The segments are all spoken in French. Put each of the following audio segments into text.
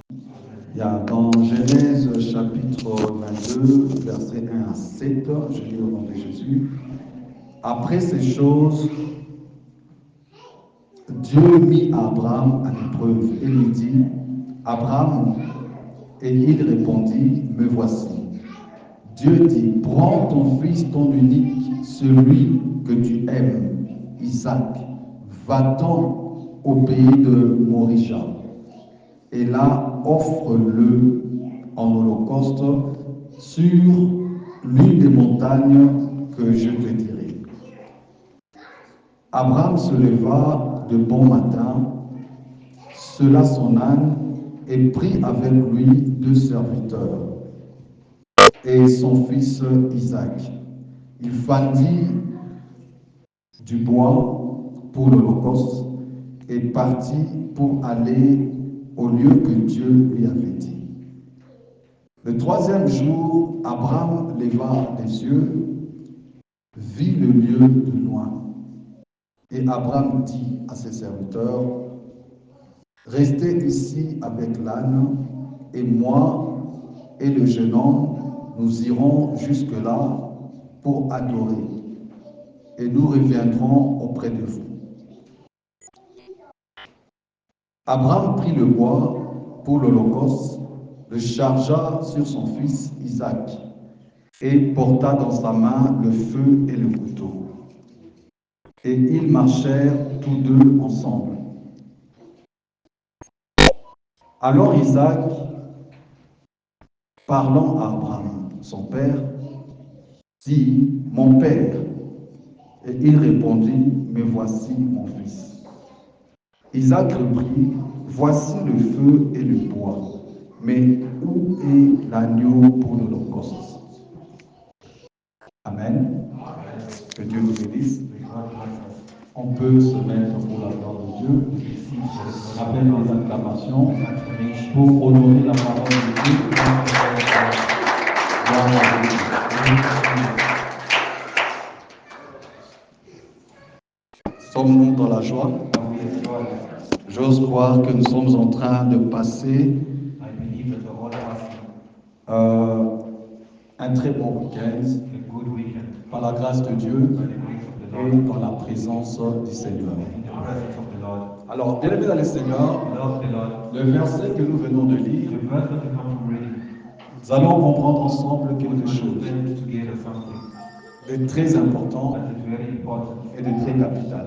Il y a dans Genèse chapitre 22, versets 1 à 7, je lis au nom de Jésus. Après ces choses, Dieu mit Abraham à l'épreuve et lui dit, Abraham, et il répondit, me voici. Dieu dit, prends ton fils, ton unique, celui que tu aimes, Isaac, va-t'en au pays de Moria, et là offre-le en holocauste sur l'une des montagnes que je te dirai. Abraham se leva de bon matin, sella son âne et prit avec lui 2 serviteurs et son fils Isaac. Il fendit du bois pour l'holocauste et partit pour aller au lieu que Dieu lui avait dit. Le 3e jour, Abraham leva les yeux, vit le lieu de loin. Et Abraham dit à ses serviteurs, restez ici avec l'âne, et moi et le jeune homme, nous irons jusque-là pour adorer, et nous reviendrons auprès de vous. Abraham prit le bois pour l'holocauste, le chargea sur son fils Isaac, et porta dans sa main le feu et le couteau. Et ils marchèrent tous deux ensemble. Alors Isaac, parlant à Abraham, son père, dit, mon père. Et il répondit, me voici mon fils. Isaac reprit, voici le feu et le bois, mais où est l'agneau pour l'holocauste? Amen. Que Dieu nous bénisse. On peut se mettre pour la gloire de Dieu. Appelle les acclamations pour honorer la parole de Dieu. Sommes-nous dans la joie? J'ose croire que nous sommes en train de passer un très bon week-end par la grâce de Dieu et dans la présence du Seigneur. Alors, bien aimés dans le Seigneur, le verset que nous venons de lire, nous allons comprendre ensemble quelque chose de très important et de très capital.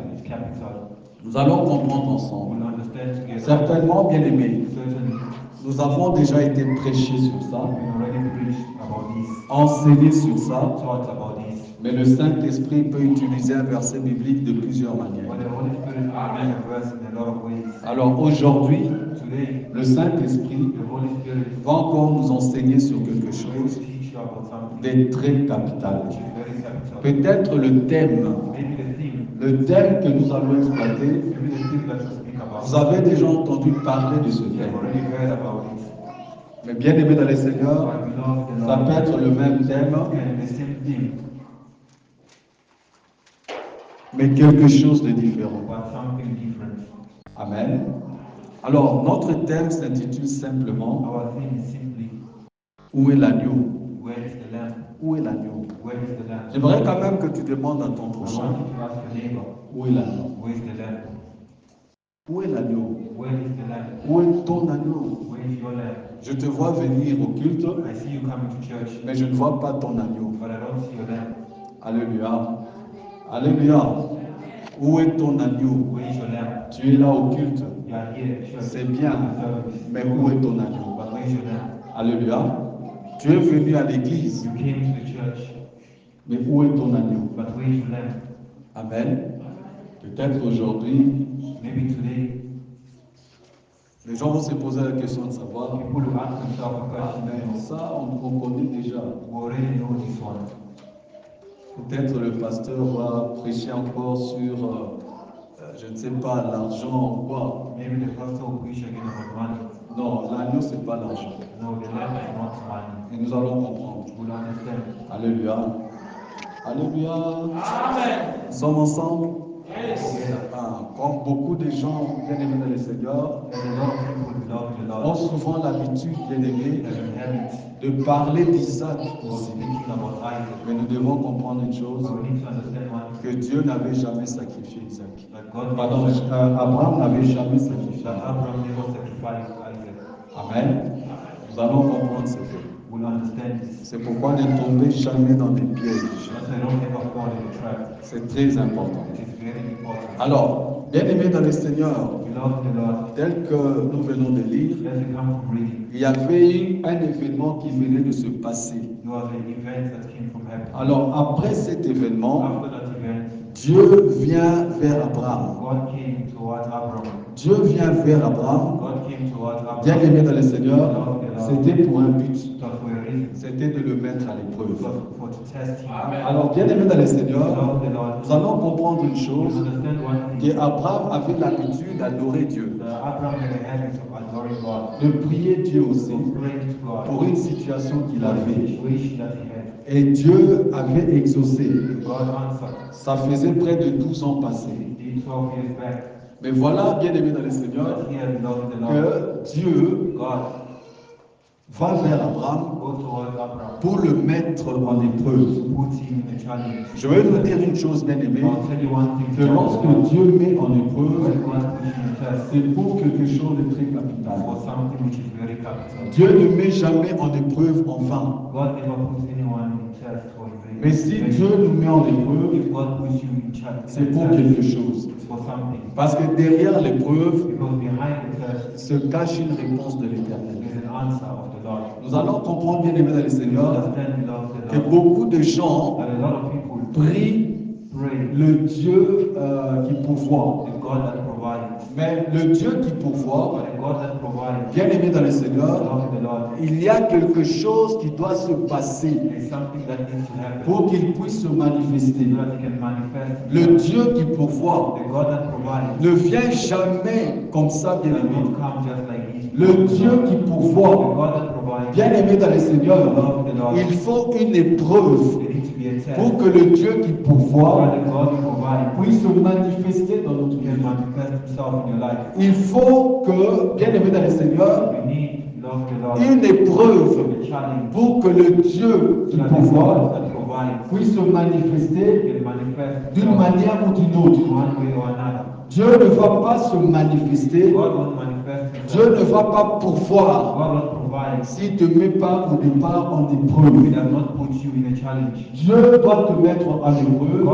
Nous allons comprendre ensemble. Certainement, bien aimés, nous avons déjà été prêchés sur ça, enseignés sur ça, mais le Saint-Esprit peut utiliser un verset biblique de plusieurs manières. Alors aujourd'hui, le Saint-Esprit va encore nous enseigner sur quelque chose de très capital. Peut-être le thème que nous allons exploiter, vous avez déjà entendu parler de ce thème. Mais bien aimé dans les Seigneurs, ça peut être le même thème, mais quelque chose de différent. Amen. Alors, notre thème s'intitule simplement où est l'agneau? Où est l'agneau? J'aimerais quand même que tu demandes à ton prochain où est l'agneau? Où est l'agneau? Où est ton agneau? Je te vois venir au culte, mais je ne vois pas ton agneau. Alléluia. Alléluia. Où est ton agneau? Tu es là au culte. C'est bien. Mais où est ton agneau? Alléluia. Tu es venu à l'église. Mais où est ton agneau? Amen. Peut-être aujourd'hui, les gens vont se poser la question de savoir. Mais ça, on connaît déjà. Peut-être le pasteur va prêcher encore sur, je ne sais pas, l'argent ou quoi. Non, l'agneau, ce n'est pas l'argent. Et nous allons comprendre. Alléluia. Alléluia. Amen. Nous sommes ensemble. Yes. Comme beaucoup de gens bien aimés dans le Seigneur, ont souvent l'habitude, bien-aimés, de parler d'Isaac aussi. Mais nous devons comprendre une chose, que Dieu n'avait jamais sacrifié Isaac. Pardon, Abraham n'avait jamais sacrifié. Amen. Nous allons comprendre ce fait. C'est pourquoi ne tombez jamais dans des pièges. C'est très important. Alors, bien-aimés dans le Seigneur, tel que nous venons de lire, il y avait eu un événement qui venait de se passer. Alors, après cet événement, Dieu vient vers Abraham. Dieu vient vers Abraham. Bien-aimé dans le Seigneur, c'était pour un but. C'était de le mettre à l'épreuve. Alors, bien-aimé dans le Seigneur, nous allons comprendre une chose, qu'Abraham avait l'habitude d'adorer Dieu, de prier Dieu aussi pour une situation qu'il avait. Et Dieu avait exaucé. Ça faisait près de 12 ans passés. Mais voilà, bien-aimé dans le Seigneur, que Dieu va vers Abraham pour le mettre en épreuve. Je vais vous dire une chose, bien-aimé, que lorsque Dieu met en épreuve, c'est pour quelque chose de très capital. Dieu ne met jamais en épreuve en vain. Mais si Dieu nous met en épreuve, c'est pour quelque chose. Parce que derrière l'épreuve se cache une réponse de l'Éternel. Nous allons comprendre, bien aimé dans le Seigneur, que beaucoup de gens prient le Dieu qui pourvoit. Mais le Dieu qui pourvoit, bien aimé dans le Seigneur, il y a quelque chose qui doit se passer pour qu'il puisse se manifester. Le Dieu qui pourvoit ne vient jamais comme ça, bien aimé. Le Dieu qui pourvoit, bien aimé dans le Seigneur, il faut une épreuve pour que le Dieu qui pourvoit puisse se manifester dans notre vie. Il faut que, bien aimé dans le Seigneur, une épreuve pour que le Dieu qui pourvoit puisse se manifester d'une manière ou d'une autre. Dieu ne va pas se manifester, Dieu ne va pas pourvoir s'il ne te met pas au départ en épreuve. Dieu doit te mettre en épreuve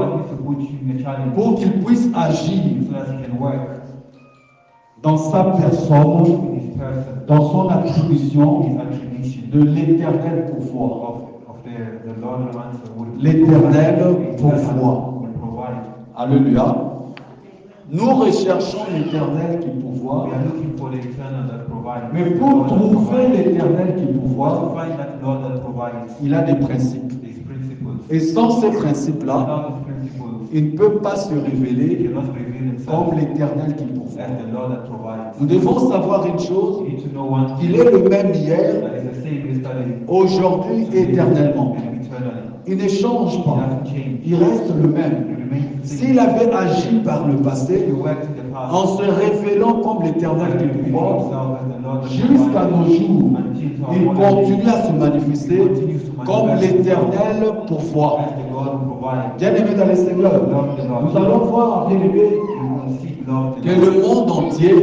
pour qu'il puisse agir dans sa personne, dans son attribution de l'éternel pourvoir. L'éternel pourvoir. Alléluia. Nous recherchons l'éternel qui pourvoit. Mais pour trouver l'éternel qui pourvoit, il a des principes. Et sans ces principes-là, il ne peut pas se révéler comme l'éternel qui pourvoit. Nous devons savoir une chose, qu'il est le même hier, aujourd'hui et éternellement. Il ne change pas, il reste le même. S'il avait agi par le passé, en se révélant comme l'éternel qui pourvoit, jusqu'à nos jours, il continue à se manifester comme l'éternel pourvoit. Bien-aimé dans le Seigneur, nous allons voir, bien-aimé, que le monde entier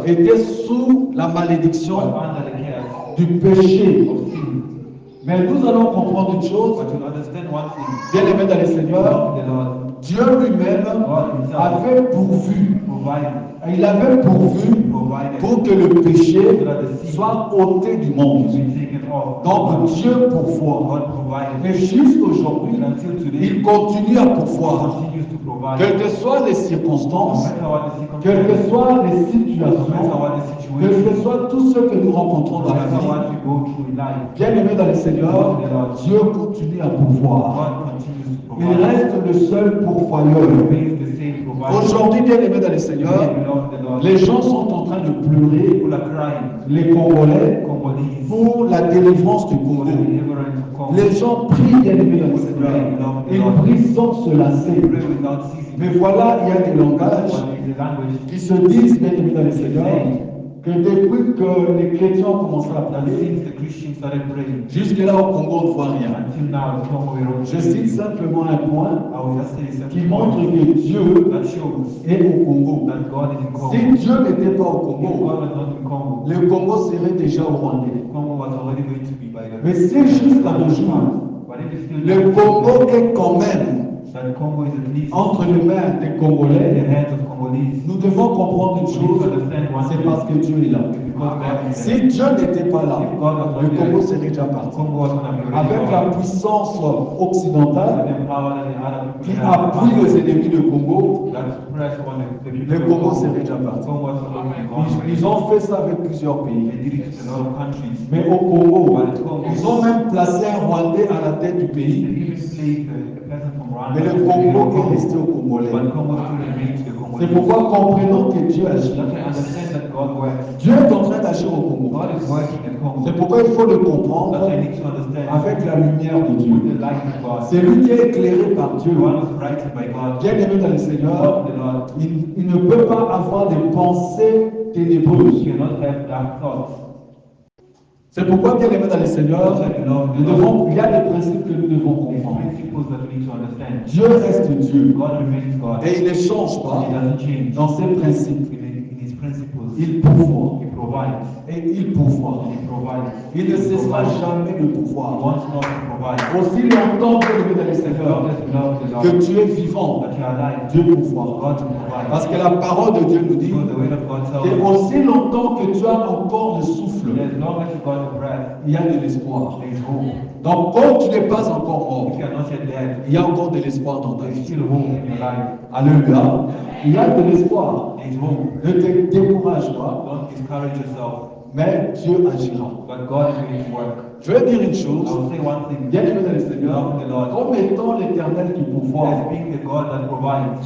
était sous la malédiction du péché. Mais nous allons comprendre une chose, bien-aimé dans le Seigneur, Dieu lui-même avait pourvu, il avait pourvu pour que le péché soit ôté du monde. Donc Dieu pourvoit. Mais jusqu'aujourd'hui, il continue à pourvoir. Quelles que soient les circonstances, quelles que soient les situations, quel que soit tout ce que nous rencontrons dans la vie, bien aimé dans le Seigneur, Dieu continue à pourvoir. Il reste le seul pourvoyeur. Aujourd'hui, bien aimé dans le Seigneur, les gens sont en train de pleurer, les Congolais, pour la délivrance du Congo. Les gens prient, bien aimés dans le Seigneur. Ils prient sans se lasser. Mais voilà, il y a des langages qui se disent, bien aimés dans le Seigneur, que depuis que les chrétiens ont commencé à prier, jusque-là au Congo, on ne voit rien. Je cite simplement un point qui montre que Dieu est au Congo. Si Dieu n'était pas au Congo, le Congo serait déjà au Rwandais. Mais c'est jusqu'à nos jours, le Congo est quand même entre les mains des Congolais. Nous devons comprendre une chose, c'est parce que Dieu est là. Si Dieu n'était pas là, le Congo serait déjà parti. Avec la puissance occidentale qui appuie les ennemis du Congo, le Congo serait déjà parti. Ils ont fait ça avec plusieurs pays. Mais au Congo, ils ont même placé un Rwandais à la tête du pays. Mais le Congo est resté au Congolais. C'est pourquoi comprenons que Dieu agit. Dieu est en train d'agir au Congo. C'est pourquoi il faut le comprendre avec la lumière de Dieu. C'est lui qui est éclairé par Dieu. Bien aimé dans le Seigneur, il ne peut pas avoir des pensées ténébreuses. C'est pourquoi, bien aimé dans le Seigneur, il y a des principes que nous devons comprendre. Dieu reste Dieu. Et il ne change pas dans ses principes. Il pourvoit. Et il pourvoit. Il ne cessera jamais de pouvoir. Aussi longtemps que dans le Seigneur, que tu es vivant, Dieu pourvoit. Parce que la parole de Dieu nous dit que aussi longtemps que tu as encore le souffle, il y a de l'espoir. Donc, quand tu n'es pas encore mort, il y a encore de l'espoir dans ta vie. Alléluia. Il y a de l'espoir. Ne te décourage pas. Mais Dieu agira. Je vais dire une chose. Bien aimé dans le Seigneur, comme étant l'Éternel qui pourvoit,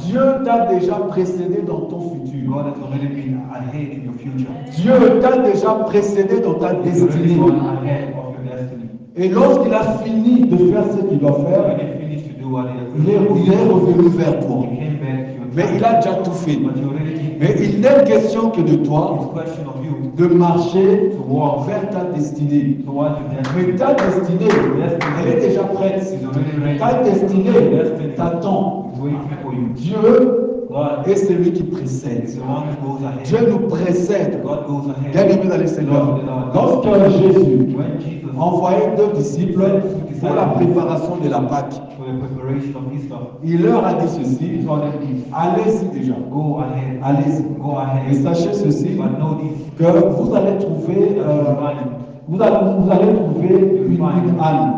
Dieu t'a déjà précédé dans ton futur. Dieu t'a déjà précédé dans ta destinée. Et lorsqu'il a fini de faire ce qu'il doit faire, il est revenu vers toi. Mais il a déjà tout fait. Mais il n'est question que de toi de marcher vers ta destinée. Mais ta destinée, elle est déjà prête. Ta destinée t'attend. Dieu est celui qui précède. Dieu nous précède. Bien aimé dans le Seigneur. Lorsque Jésus envoyait 2 disciples pour la préparation de la Pâque, il leur a dit ceci: allez-y déjà, allez-y. Et sachez ceci, que vous allez trouver, vous allez trouver une âne.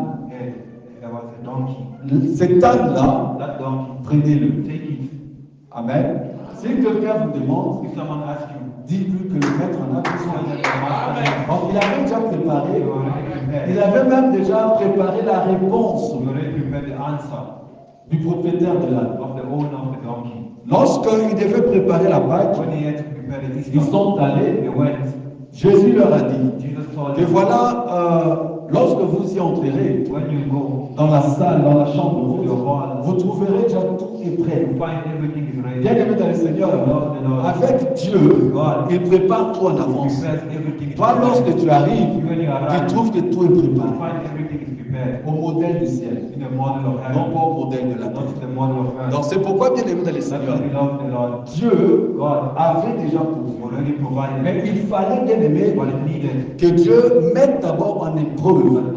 Cet âne-là, prenez-le. Amen. Si quelqu'un vous demande, dites-lui que le maître en a besoin. Donc il avait déjà préparé, il avait même déjà préparé la réponse du propriétaire de l'âne. Lorsqu'ils devaient préparer la Pâque, ils sont allés. Jésus leur a dit que voilà, lorsque vous y entrerez dans la salle, dans la chambre, vous trouverez déjà tout est prêt. Bien aimé dans le Seigneur, avec Dieu, il prépare tout en avance. Toi, lorsque tu arrives, tu trouves que tout est préparé au modèle du ciel, non pas au modèle de la terre. Donc c'est pourquoi, bien aimé dans le Seigneur, Dieu avait déjà pourvu. Mais il fallait, bien aimé, que Dieu mette d'abord en épreuve,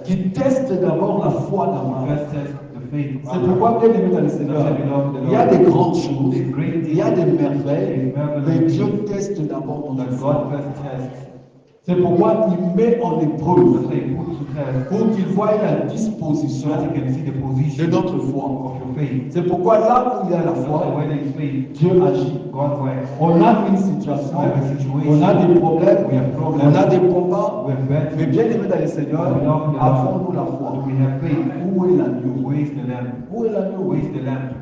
qu'il teste d'abord la foi d'Abraham. C'est pourquoi, bien aimé dans le Seigneur, il y a des grandes choses, il y a des merveilles, mais Dieu teste d'abord notre foi. C'est pourquoi il met en épreuve pour qu'il voie la disposition de notre foi. C'est pourquoi là où il y a la foi, Dieu agit. On a une situation, on a des problèmes, on a des combats, mais bien aimé dans le Seigneur, avons-nous la foi? Où est l'agneau? Où est l'agneau?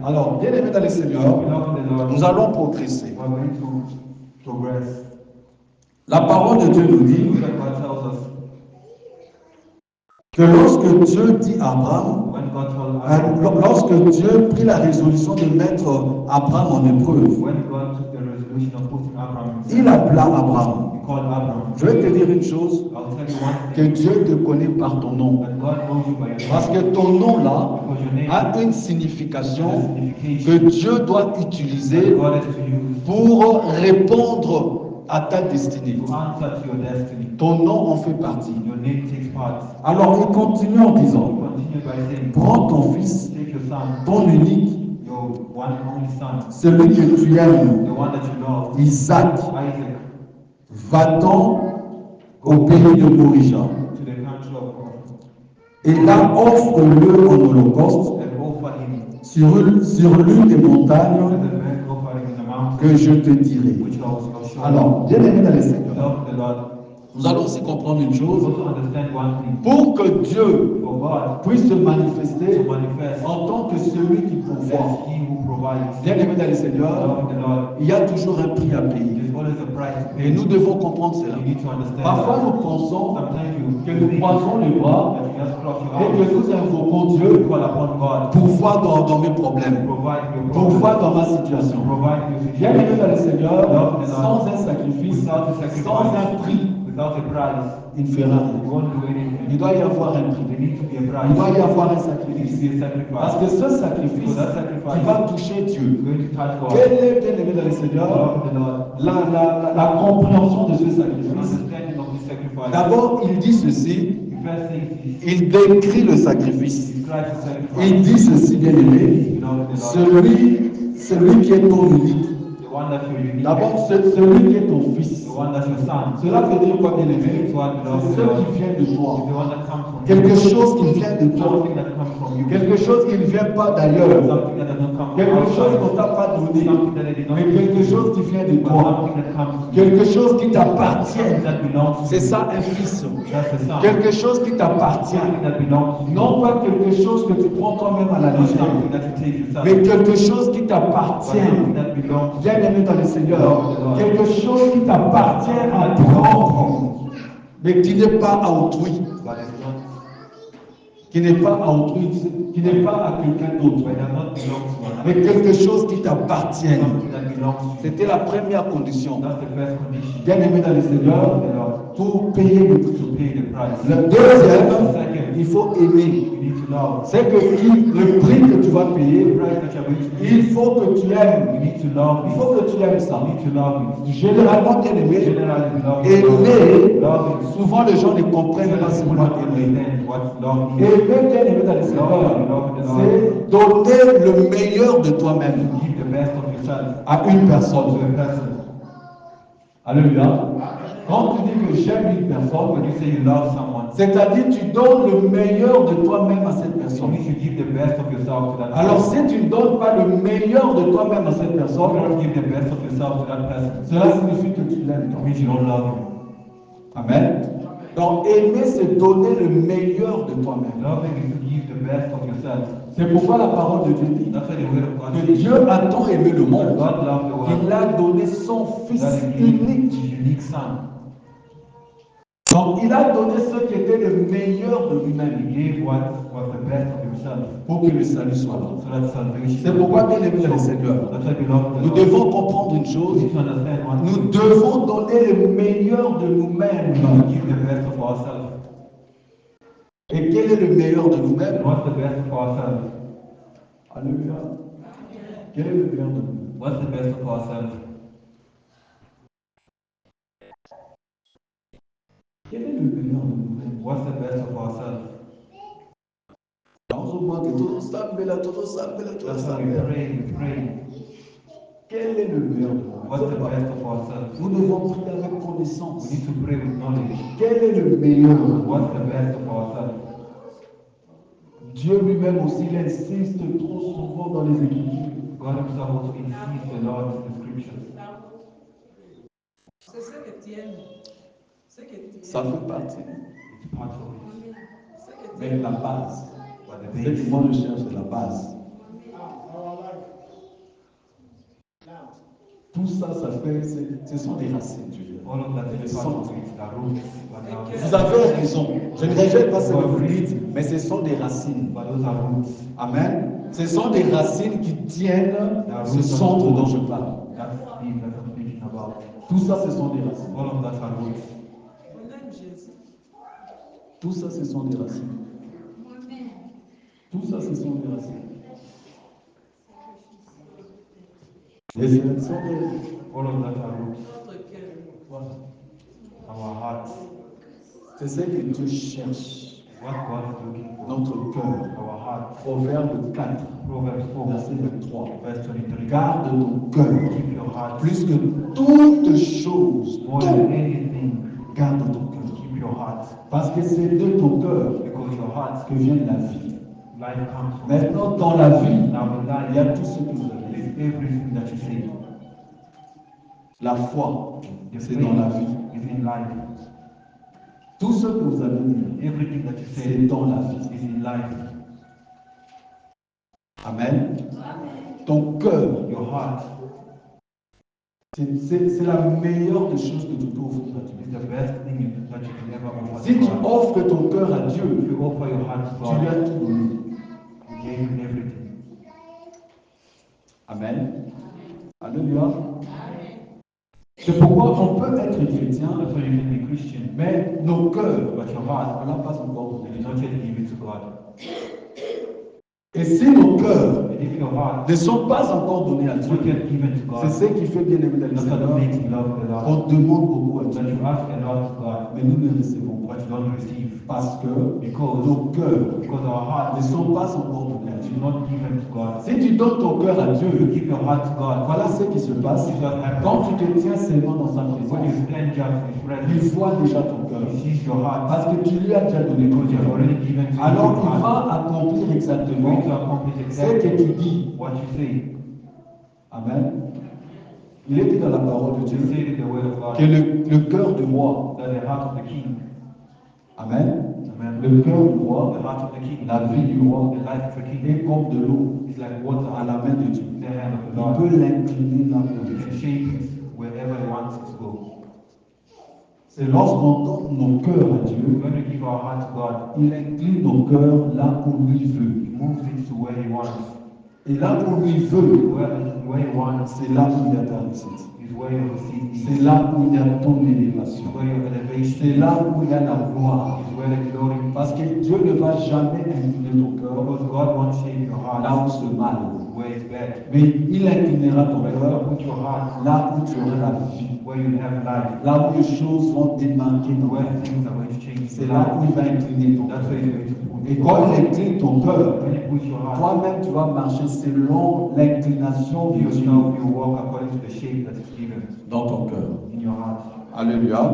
Alors, bien aimé dans le Seigneur, nous allons progresser. La parole de Dieu nous dit que lorsque Dieu dit à Abraham, when God told Abraham, lorsque Dieu prit la résolution de mettre Abraham en épreuve, when God took the resolution of putting Abraham in il appela Abraham. he called Abraham. Je vais te dire une chose, I'll tell you one que thing, Dieu te connaît par ton nom. that God knows you by your Parce name. que ton nom là Because your name a une has signification a signification que Dieu doit that utiliser God is to use pour répondre à ta destinée. to answer to your destiny. Ton nom en fait partie. Your name takes part. Alors il continue en disant, Continue by saying, prends ton fils, take your son, ton unique, your one and only son, celui que tu aimes, the one that you love, Isaac, Isaac, va-t'en au pays de Moria. to the country of God, Et là, offre-le en holocauste and offer him sur l'une des as montagnes a burnt offering in the mountain, que je te dirai. which I will show you. Alors, bien aimé dans les Seigneurs, Love the Lord. nous allons aussi comprendre une We chose. also understand one thing. Pour que Dieu For God puisse se manifester to manifest en tant que celui qui pourvoit, as He who provides. bien aimé dans les Seigneurs, Love the Lord. il y a toujours un prix à payer. There's always a price to Et pay. nous devons comprendre cela. You need to understand Parfois, that. nous pensons Sometimes you que nous croisons les bras that you just cross your et que arms, nous invoquons you Dieu call upon God pour voir dans mes problèmes, provide your pour voir problem, dans ma situation. provide your Bien aimé situation. dans le Seigneur, Love the Lord. sans un sacrifice, Without a sacrifice, sans un prix, without a price, il ne fera you rien. won't do anything. Il doit y avoir un prix. There needs to be a Il price. doit y avoir un There needs sacrifice. to be a sacrifice. Parce que ce sacrifice Because that sacrifice qui va toucher is Dieu, going to touch God. quel est, bien aimé dans le Seigneur, Love the Lord. la compréhension de ce The sacrifice? understanding of this sacrifice. D'abord, il dit ceci, The first thing is il décrit le sacrifice. describe the sacrifice. Il dit ceci, bien aimé, Love the Lord. celui qui est ton unique. The one that you need. D'abord, celui qui est ton fils. The one that's your son. Cela veut dire quoi, bien aimé? It's what belongs C'est to ce God. qui vient de It's toi. the one that comes from Quelque you. chose qui vient de toi. Something that comes from you. Quelque chose qui ne vient pas d'ailleurs. Something that does not come from Quelque chose qu'on outside. t'a pas donné. Something that they did not Mais give quelque you. chose qui vient de But toi. something that comes from you. Quelque chose qui t'appartient. Something that belongs to C'est you. ça un fils. That's the son. Quelque chose qui t'appartient. Something that belongs to you. Non pas quelque chose que tu prends toi-même à la Not légère. something that you take yourself. Mais quelque chose qui But t'appartient. something that belongs to Bien you. aimé dans le Seigneur. Quelque chose qui t'appartient à prendre. Mais qui n'est pas à autrui. But it's not. Qui n'est pas à autrui. Qui n'est pas à quelqu'un d'autre. But it does not belong to another. Mais quelque chose qui t'appartient. Something that belongs to you. C'était la première condition. That's the first condition. Bien aimé dans le Seigneur, The Lord. pour payer le prix. To pay the price. Le deuxième, Second, il faut aimer. you need to love. C'est que le prix que tu vas The payer, price that you're going to pay. il faut que tu aimes. You need to love Il it. faut que tu aimes ça. You need to love it. Généralement, bien aimé, Generally, love it. aimer, Love it. souvent les gens ne comprennent pas ce People mot don't aimer. understand what love is. Aimer, bien aimé dans le Seigneur, c'est donner le meilleur de toi-même Give the best of yourself à une to personne. a person. Alléluia. Quand tu dis que j'aime une When personne, you say you love someone, c'est-à-dire tu donnes le meilleur de toi-même à cette it personne. means you give the best of yourself to that Alors person. si tu ne donnes pas le meilleur de toi-même à cette If you personne, don't give the best of yourself to that person, cela signifie que tu l'aimes. it means you don't love him. Amen. Donc aimer, c'est donner le meilleur de toi-même. Loving is to give the best of yourself. C'est pourquoi la parole de Dieu dit That's why the word of God que says Dieu a tant aimé le monde God loved the qu'il world a donné son Fils that he gave unique. his unique son. Donc il a donné ce qui était le meilleur de lui-même He gave what was the best of himself pour que le salut soit là. so that salvation. C'est pourquoi, bien aimé dans le Seigneur, That's why we love the nous Lord. devons comprendre une We chose. need to understand one thing. Nous devons donner le meilleur de We nous-mêmes. need to give the best of ourselves. Et quel est le meilleur de And nous-mêmes? what's the best of ourselves? Alléluia. Quel est le meilleur de nous-mêmes? What's the best of ourselves? Quel est le meilleur de nous-mêmes? What's the best of ourselves? Dans un moment que tout semble là, tout semble là, tout That's why semble we là. pray. Quel est le meilleur de What's the nous-mêmes? best of ourselves? Nous devons prier avec We connaissance. need to pray with knowledge. Quel est le meilleur? What's the best of ourselves? Dieu lui-même aussi, il insiste trop souvent dans les Écritures. God himself also insists a lot in the scriptures. C'est ce que tu aimes. Ce que tu Ça aimes. fait partie. It's part of it. Ce que tu Mais aimes. la base, But the ce que base, moi je cherche, c'est la base. Tout ça, ce sont des racines, Dieu. all of that is Ce part sont of it. The roots, but Et now Vous avez raison. Je ne rejette pas ce que vous dites, mais ce sont des racines. But those are roots. Amen. Ce sont des racines qui tiennent ce centre dont je parle. That's deep that I'm speaking about. Tout ça, ce sont des racines. All of that are roots. On aime Jésus. Tout ça, ce sont des racines. Tout ça, ce sont des racines. Et ce sont des... All of that are roots. Notre cœur. Voilà. Our hearts. C'est ce que Dieu cherche. What God is looking for. Notre cœur. Our heart. Proverbe 4, Proverbs 4, verset 23. verse 23. Garde ton cœur. Keep your heart. Plus que toutes choses, More than anything, garde ton cœur. keep your heart. Parce que c'est de ton cœur Because your heart, que vient la vie. life comes from. Maintenant, dans la vie, Now in il y a life, tout ce que vous avez. there is everything that you say. La foi, The c'est faith dans la vie. is in life. Tout ce que vous avez dit, Everything that you c'est say dans la vie. is in life. Amen. Ton cœur, Your heart c'est la meilleure des choses que tu peux offrir à is Dieu. the best thing that you can ever offer Si to tu God. offres ton cœur à If Dieu, you offer your heart to tu lui God, as tout donné. you gave him everything. Amen. Alléluia. C'est pourquoi on peut être chrétien, That's why you can be Christian. mais nos cœurs, But your heart, on n'a pas encore you donné. did not yet give it to God. Et si nos cœurs And if your heart ne sont pas encore donnés à is not Dieu, yet given to c'est God, ce qui fait bien aimer dans le that's what Seigneur. makes you love the Lord. On demande beaucoup à That Dieu, you ask a lot to God, mais nous ne recevons pas. but you don't receive. Parce que Because nos cœurs Because our heart ne sont pas encore donnés à is Dieu. not given to God. Si tu donnes ton cœur à You Dieu, give your heart to God. voilà ce qui se passe. This is what happens. Quand tu te tiens seulement dans sa When you présence, stand just in His il presence, voit déjà ton cœur. He sees your heart. Parce que tu lui as déjà donné ton Because you have cœur. already given to Him Alors your il heart. va accomplir Going exactement to accomplish ce que exactly tu dis. what you say. Amen. Il est dit dans la parole de You Dieu say in the word of que God le cœur du roi, that the heart of the king, Amen, amen, le cœur du the roi, heart of the king, la vie du roi the life of the king est comme de l'eau is like water à la main de Dieu. in the hand of the Il Lord. peut l'incliner là où He il can veut. shape it wherever He wants it to go. C'est lorsqu'on donne nos cœurs à Dieu, When we give our heart to God, il incline nos cœurs là où lui veut. He moves it to where He wants. Et là où lui veut, Where He wants c'est là où il y a ta réussite. is where you receive C'est peace. là où il y a ton Is élévation. where your elevation C'est is. là où il y a la gloire. Is where the glory is. Parce que Dieu ne va jamais incliner ton cœur Because God won't shape your heart là où c'est mal. where it's bad. Mais il inclinera ton But He will cœur put your heart là où tu auras la vie. where you have life. Là où les choses vont démarquer dans Where ta vie. things are going to change. C'est là où il va incliner ton That's cœur. where He's going to put Et your quand heart. il incline ton cœur, When He puts your heart, toi-même tu vas marcher selon l'inclination de Dieu yourself, you walk according to the shape that is given dans ton cœur. in your heart. Alléluia.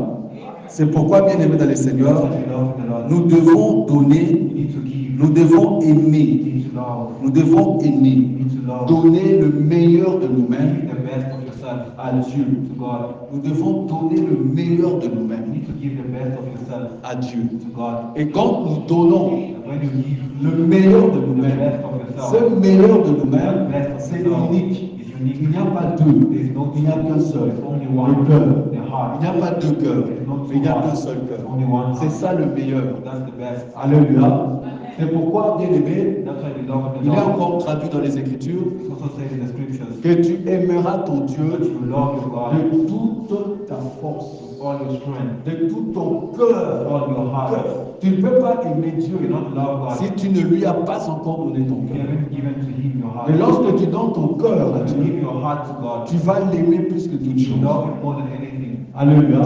C'est pourquoi, bien aimé dans le Seigneur, That's what you love the Lord. nous devons donner, You need to give. nous devons You aimer, need to love. nous devons You aimer, need to love. donner le meilleur de nous-mêmes Give the best of yourself à Dieu. to God. Nous devons donner le meilleur de You nous-mêmes need to give the best of yourself à Dieu. to God. Et quand nous donnons And when you give le meilleur de the nous-mêmes, best of ce yourself, meilleur de nous-mêmes, the best of c'est yourself unique. is Il unique. n'y a pas deux, There is no il n'y a qu'un seul, There's only le one. cœur. The Il heart. n'y a pas deux cœurs, There's no mais il n'y a two qu'un hearts. seul cœur. There's only one C'est heart. ça le meilleur. That's the best. Alléluia. C'est pourquoi, bien aimé, That's why we love the il est Lord. encore traduit dans les Écritures It's also said in the scriptures que tu aimeras ton that Dieu you love your God de toute ta force, with all your strength, de tout ton cœur. all your heart. Tu ne peux pas aimer Dieu You cannot love God si tu ne lui as pas encore donné ton if you cœur. haven't given to Him your heart. Mais lorsque tu donnes ton cœur à When you Dieu, give your heart to God, tu vas l'aimer plus que toute you chose. love Him more than anything. Alléluia.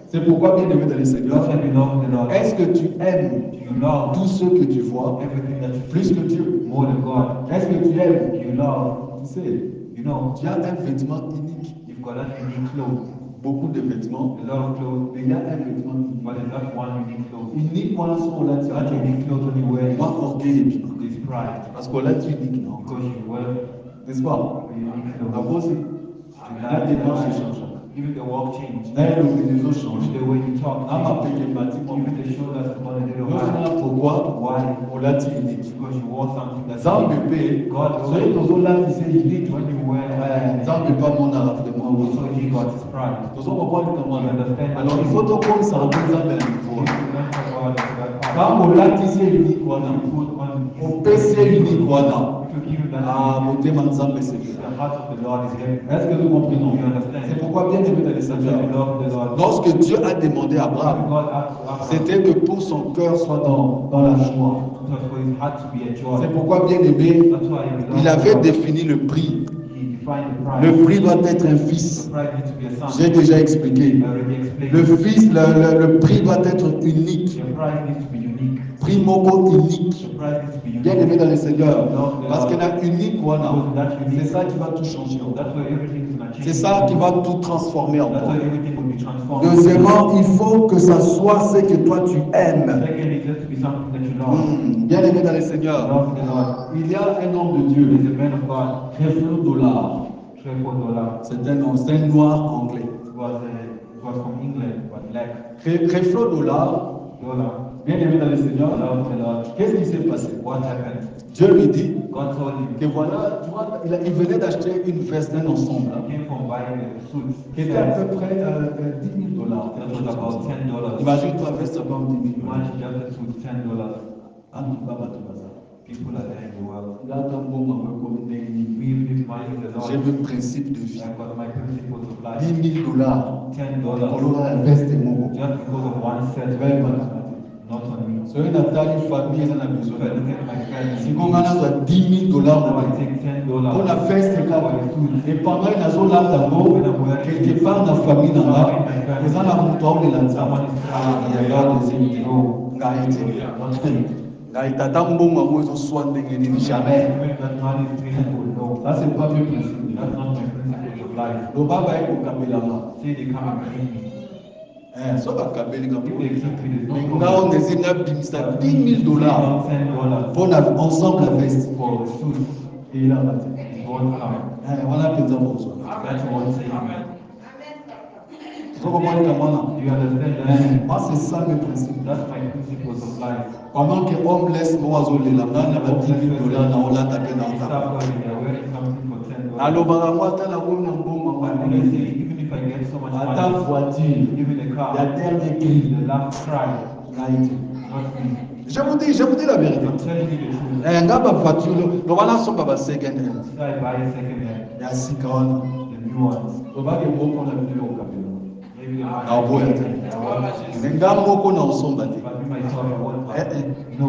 C'est pourquoi, bien aimé dans le Seigneur, That's why we love the Lord. est-ce que tu aimes You love tout ce que tu vois everything that you plus que Dieu? more than God. Est-ce que tu aimes? You love, Tu sais, you know, tu as un vêtement unique. you've got that unique clothes. Beaucoup de vêtements, A lot of clothes, mais il y a un vêtement unique. but there's not one unique clothes. Unique, moi, on l'a dit. That unique clothes only wear Moi, orgueil et puis. is pride. Parce qu'on l'a dit unique, non? Because you wear N'est-ce pas? a unique Ah, clothes. vous aussi. You La like démarche the est changeante. Even the walk changed. l'organisation change. Even the way you talk Ah, ma changed. pélématique, Even the shoulders to one little non, pourquoi? Why? On l'a dit unique. Because you wore something that's Zambe unique. pe, God soyez knows. dans un c'est unique. When you wear Zambe pas mon arabe vraiment. so he got his pride. Nous avons pas comment You understand? alors il faut donc comme ça on peut Zambe You remember God as that part. quand on l'a dit c'est unique What voilà. you put on On peut c'est unique voilà. if you give him that Ah, beauté man Zambe c'est bien. the heart of the Lord is heavy. Est-ce que nous comprenons? You understand? C'est pourquoi bien aimé dans les That's why Seigneurs. we love the Lord. Lorsque Dieu a demandé à Abraham, God asked Abraham c'était que pour son cœur soit dans la joie. for his heart to be a joy. C'est pourquoi bien aimé, That's why we love il the avait Lord. défini le prix. He defined the price. Le prix doit être un The fils. price needs to be a son. J'ai déjà expliqué. I already explained. Le fils, le prix doit être unique. The price needs to be unique. Prix moko The unique. price needs to be unique. Bien aimé dans le Seigneur. Love the Parce Lord. qu'il a unique, voilà. That's unique. C'est ça qui va tout changer. That's why everything is going to change. C'est ça qui va tout transformer That's encore. why everything will be transformed. Deuxièmement, il faut que ça soit ce que toi tu aimes. Secondly, it has to be something that you love. Bien aimé dans le Seigneur. Love the Lord. Il y a un homme de He is Dieu, a man of God. $3 $3. C'est un noir anglais. It was from England, but black. $3, Dollar. bien aimé dans le Seigneur. Love the Lord. Qu'est-ce qui s'est passé? What happened? Dieu lui dit God told him. que voilà, tu vois, il venait d'acheter une veste, un ensemble, He came from buying a suit. qui était à peu près $10 000. That was about $10. Imagine-toi, veste about $10 000. Imagine just a suit, $10. En tout cas, bah, tout va ça. People are there in the world. Là, quand bon, moi, comme des We live money in the Lord. j'ai le principe de vie. I've got my principles of life. $10 000. $10. Pour la veste est mon Just because of one set. Very bad. Not on me. So, une attaque, une famille, elle en a So besoin. if I look at my friends, Si on a $10 000, now on I va take $10 pour la veste, for a suit. et pendant une zone là, d'abord, quelque part dans la famille, dans la, les gens là, vous tombez là, il y a des invités. Tata mbongo yango ezoswa ndenge nini jamais. That money is meaningful. No. Ça c'est pas mes principes. That's not my principles of life. lobaba ekokabelama Say they come and bring me. so bakabeli If they keep me, there's no nga problem. on ezi nabimisa $10 000 $10 mpona ensemble la veste for a suit. eyelaka te It won't come. wana mpenza kozwa That won't save me. sokomonika mwana Do you understand that? moi c'est ça mes principes That's my principles of life. pendant que homeless mo azolela nga na ba $10 000 na olata mpe na They otaka start calling, they're wearing something for $10. alobaka ngo ata nakona mbongo But when I say, even if I get so much ata money, voiture even a ya car, dernier cri the last cry, ngai te not me. je vous dis la vérité I'm telling you the truth. nga ba voiture lobana somba ba second hand So I buy a second hand, ya sika wana the new ones. lobake moko na bino okapela Maybe the one na oboya te I want. me nga moko na osomba te But me myself, I want Eh, one. eh. No.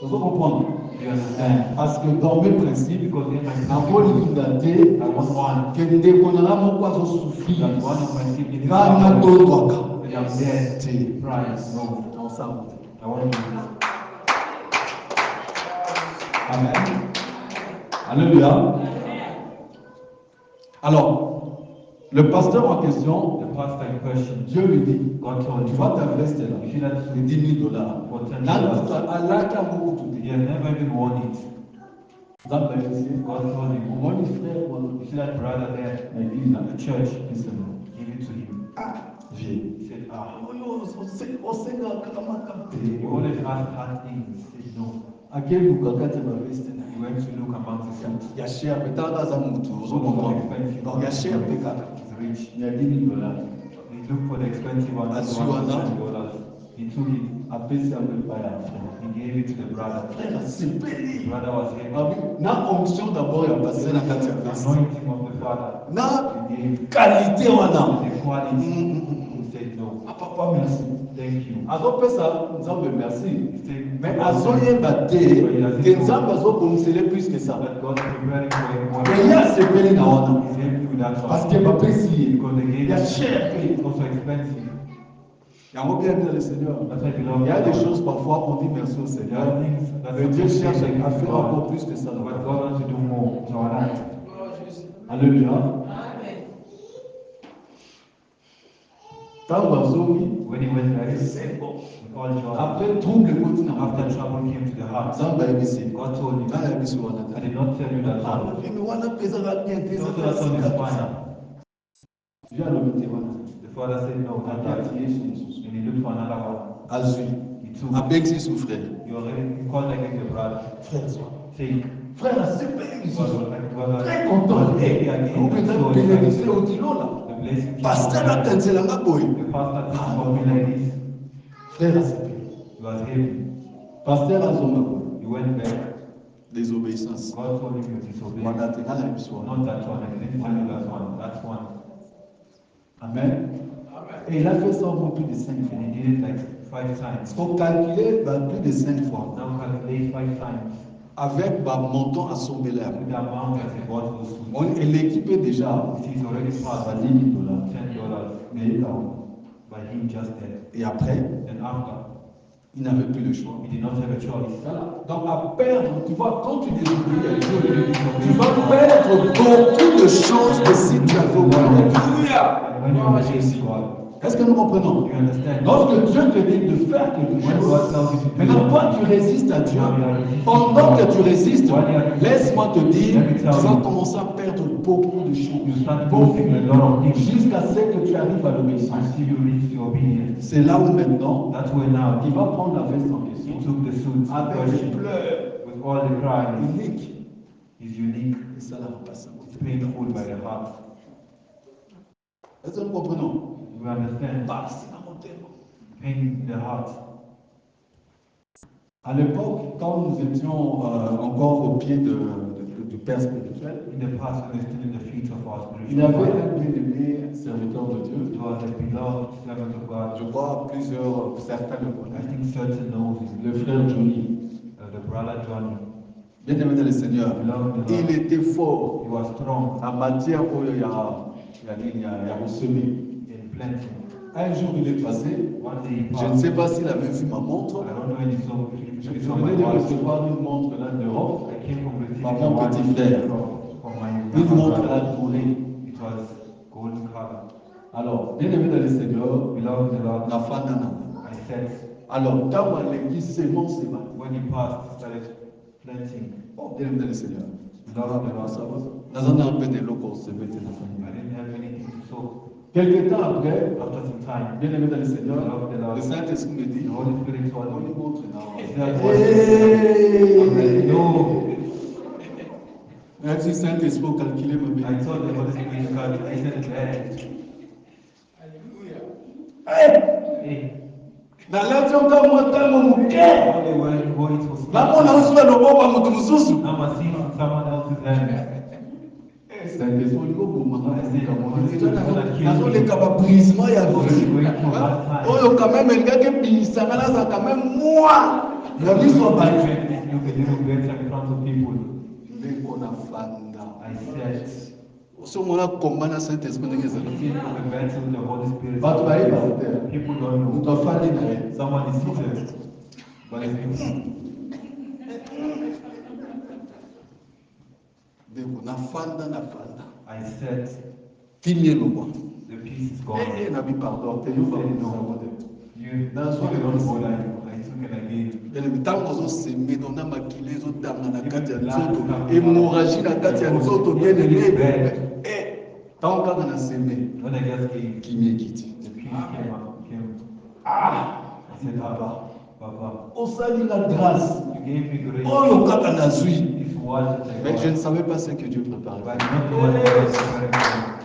ozo comprendre Do you understand? parce que dans mes principes Because in my nakolinga te I want one. ke ndeko na nga moko azosufrir That one of my siblings is nga suffering. tozwaka And I'm dead. te Price. No. ensemble te I want to do amen alléluia alors le pasteur en question the pastor in question. Dieu lui dit God told tu you. vois ta veste là You see that les $10 000 for $10. alaka moko He tuti has never even worn it. nzambe ayesi God told him. omoni frère wana You see that brother there na église na in the church? kisema Give it to him. vie He said, oyo osengaka kamaka te You always ask hard things. He said, no. akeluka kati ya baveste na He went to look among the suits. ya cher mpe tala aza motu ozokomprendre donc ya cher mpe kaka He's rich. ya $10 He looked for the expensive one. That's the one for $10. He took it. apesi yango epai ya frère He gave it to the brother. frère The asepeli brother was happy. na onction d'abord ya pase na kati ya The veste anointing of the father. na He gave qualité wana the quality. He said, no. papa merci Thank you. azopesa nzambe merci He said, mais azoyeba te ke nzambe azobomisele plus que ça that God is preparing for him more. ye asepeli na wana He's happy with that parce one. que bapesi ye Because they gave ya him. cher mpe It's also expensive. yango bien bien le Seigneur That's why we love il y a des God. choses parfois on dit merci au There Seigneur are things that mais Dieu cherche à God, faire encore plus que ça but God wants to do more to our life. alléluia ntango azongi When he went there, c'est bon with all joy, après trouble ekoti na after matin trouble came to the heart, nzambe ayebisi God told him, nga ayebisi wana I te did not tell you that one. alobimi wana mpe ezaka bien te So ezaka that one is sika fine. Dieu a le témoin. The father said no, not that. And he looked for another one. Azui. He took. Avec ses souffrants. You already called against your brother. Frère, sois. Take. Frère, c'est payé. Brother, Très content. Vous peut-être bénéficier au kilo là. the blessing. Pasteur a cancellé la boy. The pastor took something like this. Frère, c'est payé. He was heavy. Pasteur a son mabou. He went back. Désobéissance. God told him to disobey. Voilà, t'es là, la soir. Not that one. I didn't tell you that one. That's one. Amen. Et il a fait ça au moins plus de 5 fois. And he did it like 5 times. Il faut calculer plus de 5 fois. Now calculate 5 times. Avec montant à son belair. With the amount that he bought those food. Et l'équipe est déjà He's already passed $10 000. $10. Mais il est là. By him just there. Et après, And after, il n'avait plus le choix. he did not have a choice. Voilà. Donc à perdre, tu vois, quand tu désobéis à Dieu, tu vas perdre beaucoup de choses que si tu avais obéi. Alléluia. And when you obey God, Est-ce que nous comprenons? you understand? Lorsque Dieu te dit de faire quelque chose, maintenant toi tu résistes à Dieu. Pendant que tu résistes, laisse-moi te dire, tu vas commencer à perdre beaucoup de You choses. start losing a lot of things Jusqu'à ce que tu arrives à l'obéissance. until you reach your obedience. C'est là où maintenant, That's where now il va prendre la veste en he question. took the suit Avec les pleurs with all the crying. uniques. Is unique. Et ça la repasse. It's painful by the heart. Est-ce que nous comprenons? You understand? C'est dans mon thème. Pain in the heart. À l'époque, quand nous étions encore au pied du Père spirituel, In the past, when we're still in the feet of our il y avait spiritual un father, bien-aimé serviteur de it Dieu. was a beloved servant of God. Je crois certains le I connaissent. think certain knows Le frère Johnny, the brother Johnny. bien-aimé dans le Seigneur, il était fort He was strong en matière où il y a ressemé. in plenty. Un jour, il est passé. One day he Je ne passed. sais pas s'il avait vu ma montre. I don't know any song. Je It's on my venais de watch. recevoir une montre là d'Europe. I came from receiving Par a mon watch petit frère. from my Une montre brother. là dorée. It was golden color. Alors, bien-aimé dans le Seigneur, Beloved the Lord, la fin d'un an. I said, Alors, quand on a l'église, c'est bon, c'est bon. when he passed, he started planting. Oh, bien-aimé dans le Seigneur. Beloved the Lord, Dans un peu de locaux, c'est vrai, c'est la I famille. didn't have anything to sow. Quelque temps après, After some time, bien-aimé dans le Seigneur, Beloved the Lord, le Saint-Esprit me dit, the Holy Spirit on told lui me, montre Is là. that what I'm like, no. Merci Saint-Esprit pour calculer ma I bénédiction. told the Holy Spirit, God, I said it back. Hey, nalati okamwa ntango moke only when you go into hospital, namona osula loboko ya moto mosusu I'm a seeing someone else's hand. Saint-Esprit olingi obomanga Kill me. nazoleka babrisement ya Going vie through hard times. oyo quand même elingaki ebimisanga naza quand même moi na miso ya bato You can do better in front of people. ndeko na fanda I said, osomona komba na Saint-Esprit ndenge ezali see the battle with the Holy Spirit. bato bayeba te People don't know. moto afandi na ye Someone is seated, but it's ndeko nafanda I said, tili elongwa the peace is gone. nabi pardon te yo bakosango te You, that's what I don't hold I took it again. ntango ozoseme dona makili ezotanga na kati ya nzoto hémorragie na kati ya nzoto bieneme ntango kaka na seme When I just gave, kimi ekiti the peace came up. ah I said, Baba, osalinga grâce you gave me grace. oyo kaka nazwi This was the mais je ne savais pas ce que Dieu préparait. But not the one that was preparing for me.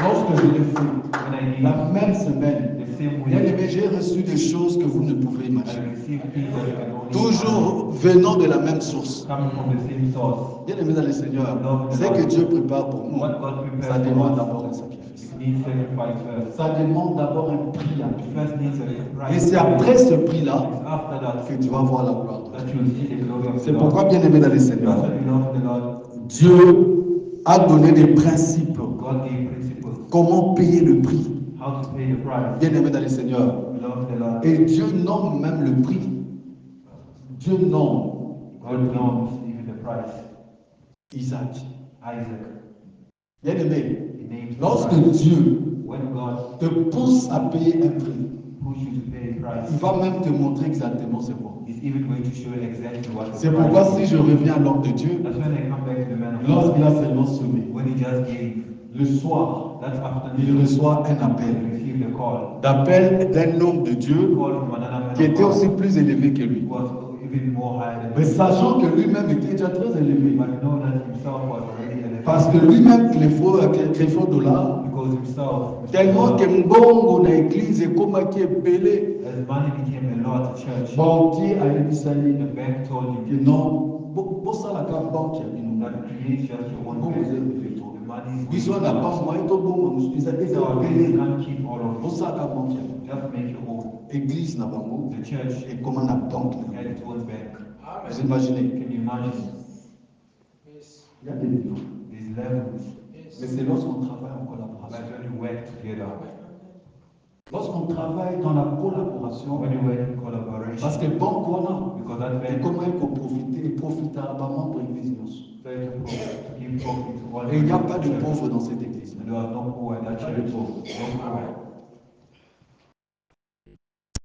Lorsque je l'ai fait When I did, la même semaine, the same bien way, aimé, j'ai reçu des choses que vous ne pouvez I imaginer, received things that you can only toujours venant de la même source. coming from the same source. Bien aimé dans le Seigneur, ce que Dieu prépare pour nous, What God ça prepared demande for d'abord un us, sacrifice. it needs sacrifice first. Ça demande d'abord un prix à It payer. first needs a Et price. c'est après ce prix-là It's after that que tu vas voir la gloire de that Dieu. you will see the glory of the C'est Lord. pourquoi, bien aimé dans le That's Seigneur, why we love the Lord. Dieu a donné des principes. God gave principles. Comment payer le prix? How to pay the price. Bien aimé dans le Seigneur. We love the Lord. Et Dieu nomme même le prix. Dieu nomme God knows even the price. Isaac. Isaac. Bien aimé, He named the lorsque price. Dieu When God te pousse à payer un prix, push you to pay a price, il va même te montrer exactement c'est quoi. He's even going to show you exactly what the C'est pourquoi price si is. je reviens à l'ordre de Dieu, That's when I come back to the man of lorsqu'il God. a seulement semé, When he just gave, le soir, that il afternoon, reçoit un he appel. received a call. D'appel d'un homme de Dieu Call from another man qui of était aussi God plus élevé que lui. who was even more higher than Mais him. sachant que lui-même était déjà très élevé. But know that himself was already elevated. Parce que lui-même, Créfo Dollar, Because himself, tellement que mbongo na église est comme qui est belé, as money became a law at the church, banquier a émissaire the bank told que him non, pour ça la carte banque a mis that create just your own bank. The money is Ils sont là bas, moi, ils sont bons, ils ont so belé. you can't keep all of Pour it. ça la carte banque a mis. Just make your own. Église n'a pas mot, The church et comment la banque. had its own bank. Vous imaginez? Can you imagine? Il y a des niveaux. These levels. Mais c'est lorsqu'on travaille en collaboration. But when you work together, Lorsqu'on travaille dans la collaboration, when you work in collaboration, parce que banque on because that a, et bank comment il faut profiter, profitablement pour l'église. tries to give profit to all Et il n'y a the pas de church. pauvres dans cette église. And there are no poor in that Pas de church. pauvres. No poor.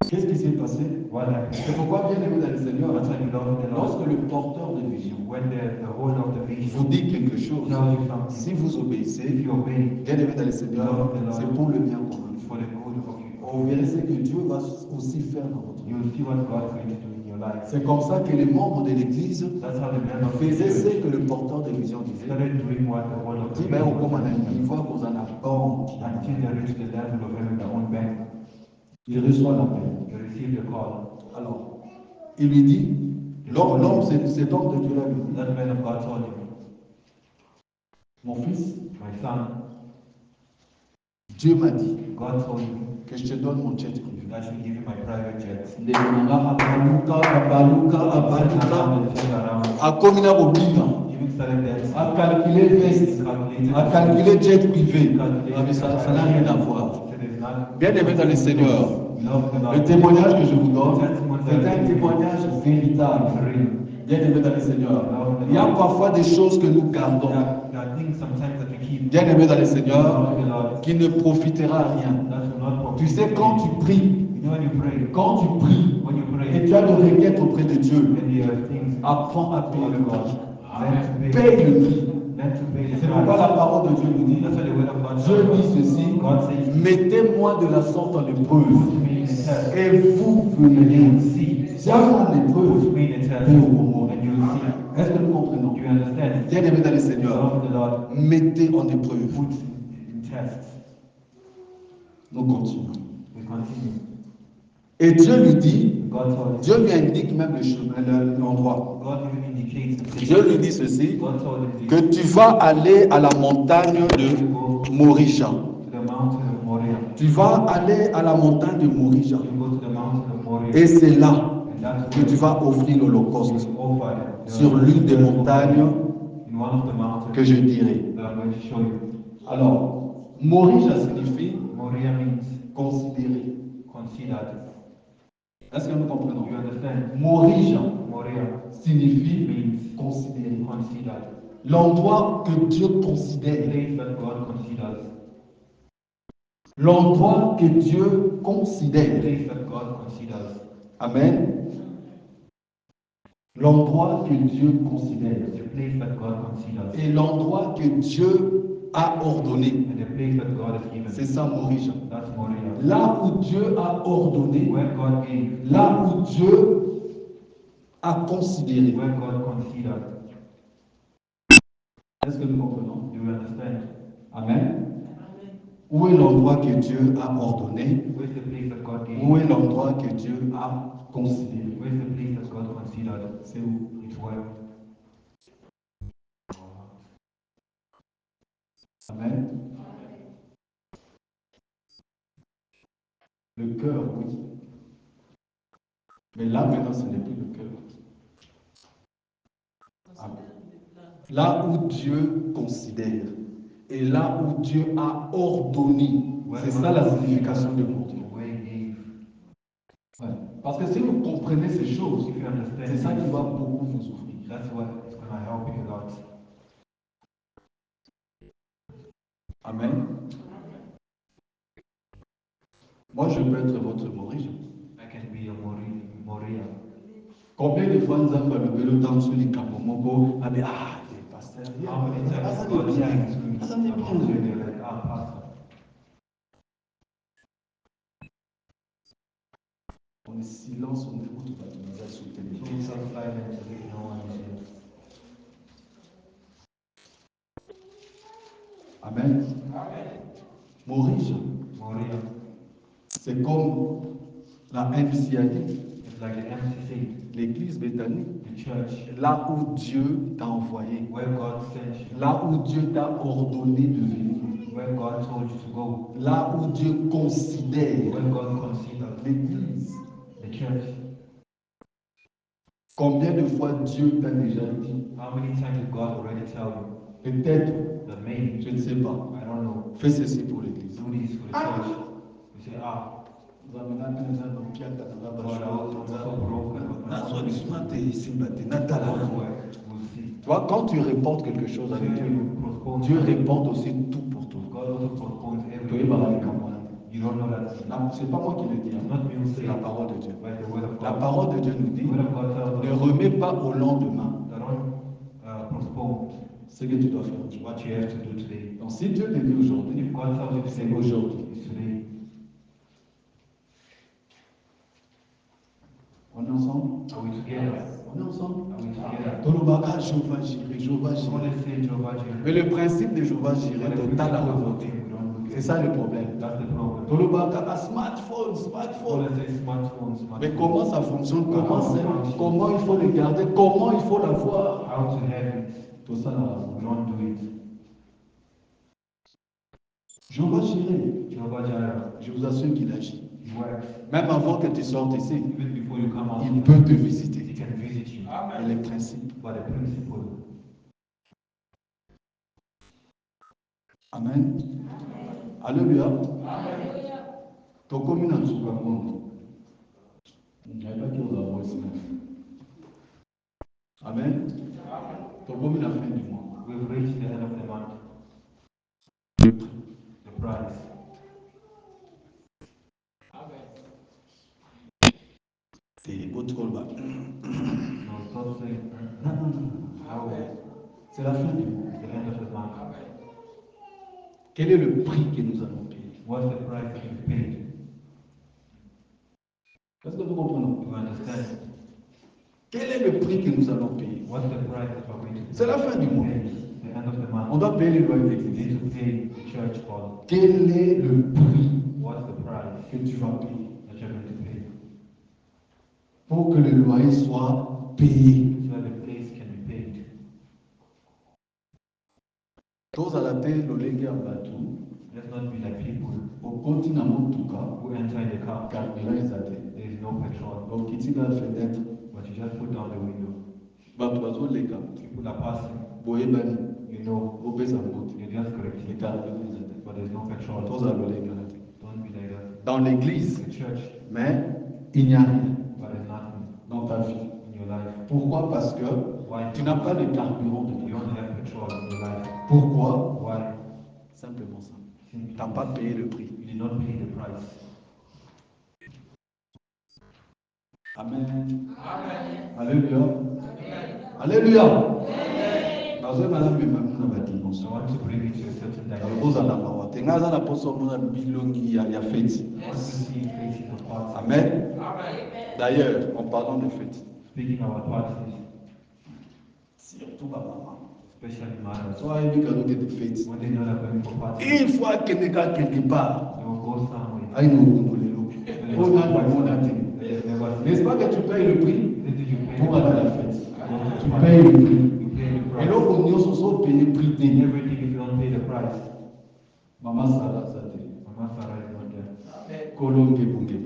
Qu'est-ce qui s'est passé? What happened? C'est pourquoi, bien aimé dans le Seigneur, That's why you love the Lord. lorsque le porteur de vision When the whole of the vision vous dit quelque chose, tells you something, si vous if obéissez, you obey, bien aimé dans le Seigneur, c'est pour le bien commun. it's for the good of you. Vous verrez ce que Dieu va aussi faire dans votre vie. You'll see what God is going to do in your life. C'est comme ça que les membres de l'église That's how the men of the faisaient ce church que le porteur de vision disait. started doing what the whole of the Dit, ben, on vision commence à was doing. niveau qu'on en a banque. Until they reach the level of having their own bank, Il reçoit l'appel. they receive the call. Alors, il lui dit, l'homme, cet homme de Dieu là, lui dit, That man of God told him, mon fils, my son, Dieu m'a dit God told me que je te donne mon jet privé. that I should give you my private jet. Akomina bobina, Even started dancing. à calculer veste, à calculer jet privé. Ah, mais ça n'a rien à voir. Bien aimé dans le Seigneur, le témoignage que je vous donne, c'est un témoignage véritable. Bien aimé dans le Seigneur, il y a parfois des choses que nous gardons. There are things sometimes that we keep Bien aimé dans le Seigneur, the Lord qui ne profitera à rien. that will not profit. Tu sais, quand tu pries, You know when you pray, quand tu pries when you et pray, tu as de requêtes auprès de Dieu, and you have things apprends à payer le God, prix. then to pay, Paye le prix. then to pay the C'est pourquoi la price. parole de Dieu nous dit, That's what the word of God Dieu dit says. ceci, God says, mettez-moi de la sorte en put épreuve, me in a test, et vous and you verrez. will see. Jamais en Put épreuve, me in a test, et vous mourrez. and you will see. Est-ce que nous comprenons? Do you understand? Bien aimé dans le The Seigneur, love of the Lord mettez en épreuve. put in test. Nous continuons. We continue. Et Dieu lui dit, God told him. Dieu lui indique même le chemin, l'endroit. God even indicates the Dieu lui dit ceci, God told him que tu vas aller à la montagne de Morisha. to the mountain of Moriah. Tu vas aller à la montagne de Morisha. You go to the mountain of Moriah. Et c'est là And that's que tu vas offrir l'holocauste you offer sur l'une des montagnes in one of the mountains que je dirai. that I'm going to show you. Alors, Morisha signifie Moriah means considérer. considered. Est-ce que nous Do comprenons? you understand? Morisha Moriah signifie means considérer. considered. L'endroit que Dieu The considère. place that God considers. L'endroit que Dieu The considère. place that God considers. Amen. L'endroit que Dieu considère. The place that God considers. Et l'endroit que Dieu a ordonné. And the place that God has C'est given. ça, Morisha. That's Moriah. Là où Dieu a ordonné, Where God gave. là où Dieu a considéré. Where God considered. Est-ce que nous comprenons? Do you understand? Amen. Où est l'endroit que Dieu a ordonné? Where's the place that God gave? Où est l'endroit que Dieu a considéré? Where's the place that God considered? C'est où? It's where? Amen. Le cœur, oui. Mais là, maintenant, ce n'est plus le cœur. Amen. Là où Dieu considère et là où Dieu a ordonné, c'est ça la signification de mon Dieu. Where He gave. Ouais. Parce que si vous comprenez ces choses, If you understand, c'est ça qui va beaucoup vous ouvrir. that's what is going to help you a lot. Amen. Moi, je peux être votre Maurice. I can be a Moriah. Combien de fois nous avons le vélo dans sur les capomoko? Ah, mais les pasteurs, How many ah, times ça God devient. speaks to me? Ah, ça n'est bien. They're like, pastor. On est silence, on écoute, on va te dire sur tes So we have silence if no one is here. Amen. Maurice, Moria, c'est comme la MCAD, it's like the MCC, l'église Bethany, the church, là où Dieu t'a envoyé, where God sent you, là où Dieu t'a ordonné de venir, where God told you to go, là où Dieu considère where God considered l'église. the church. Combien de fois Dieu t'a déjà dit, How many times did God already tell you peut-être, that maybe, je ne sais pas, I don't know, fais ceci pour l'église. do this for the church? You say, God, I was so broken, but I want to work. We'll see. Tu vois, quand tu reportes quelque chose avec Dieu, Dieu reporte aussi tout pour toi. God also postpones Tu everything. vois, voilà. You don't know that. Non, c'est pas moi qui le dis, hein. Not me who C'est say la it, parole de Dieu. but the word of La God. parole de Dieu nous The dit, word of God tells ne us remets pas au lendemain that don't postpone ce que tu dois faire aujourd'hui. what you have to do today. Donc si Dieu te dit aujourd'hui, If God tells you c'est today, aujourd'hui. it's today. On est ensemble? Are we together? On est ensemble? Are we together? Tolobaka, Jéhovah Jireh, Jéhovah Someone Jireh. let's say Jehovah Mais Jireh. le principe de Jéhovah But Jireh the total à la principle volonté. of him, we don't look C'est at. ça le problème. That's the problem. Tolobaka, smartphone, So smartphone. let's say smartphone. Mais comment ça fonctionne? Comment Comment il faut le garder? Comment il faut l'avoir? How to have it? Tout ça, là, We don't do it. Jéhovah Jireh, Jehovah Jireh. je vous assure qu'il agit. He works. Même avant que tu sortes ici, Even before you come out, il peut te he visiter. can visit you. Et les principes. But the principle. Amen. Alléluia. Tokomi na tsuka monde. N'avez pas qu'il y a voix ici. Amen. Tokomi na fin du mois. We've reached the end of the month. The prize. C'est votre rôle. No, stop saying. How? C'est la fin du mois. The end of the month. Quel est le prix que nous allons payer? What's the price that you paid? Est-ce que nous comprenons? You understand? Quel est le prix que nous allons payer? What's the price that we're going to pay? C'est la fin du mois. The end of the month. On doit payer les loyers You d'église. need to pay the church for. Quel est le prix What's the price que tu vas payer that you're going to pay? pour que le loyer soit payé? So that the place can be paid. Tous à la tête, le légué à bateau, Let's not be like people au continent en tout cas, who enter in the car. car il a été. There is no petrol. Donc, qui tire la fenêtre, But you just put down the window. bateau les gars, People are passing. boye bani, You know, au baisse en route, you're just et correcting. car il a été. But there's no petrol. Tous à le légué à la tête. Don't be like that. Dans l'église, The church, mais il n'y a rien but there's nothing dans ta vie. in your life. Pourquoi? Parce que Why? tu n'as pas de carburant de You Dieu. don't have petrol in your life. Pourquoi? Why? Simplement ça. Tu Simply, n'as pas payé le prix. you did not pay the price. Amen. Alléluia. Alléluia. Dans un malade, même nous avons dit bon So I want to bring it to a certain dimension. Rosa na mawa. Tenga za na poso mona bilongi ya fête. I want to see faces of parties. Amen. D'ailleurs, en parlant de fête, Speaking about parties, surtout ma maman. especially mothers, Soit il dit que de fête. when they know they're going for parties, Une fois que les gars quelque part, they will go somewhere. aïe nous gondolero. On a pas mon athée. They've never seen. N'est-ce pas que tu payes le prix Did you pay pour the aller à la price? fête? Go to Tu the payes party. le prix. You pay the Et price. donc, on y sont payés prix In des everything, if you don't pay the price, Maman Sarah Sate. Mama Sarah is not there. Kolonge bunge.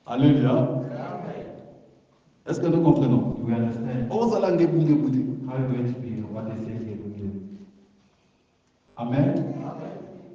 Alléluia. Est-ce que nous comprenons? Do we understand? Oh, ça l'a bunge bunge. How you going to be what they say they will do? Amen.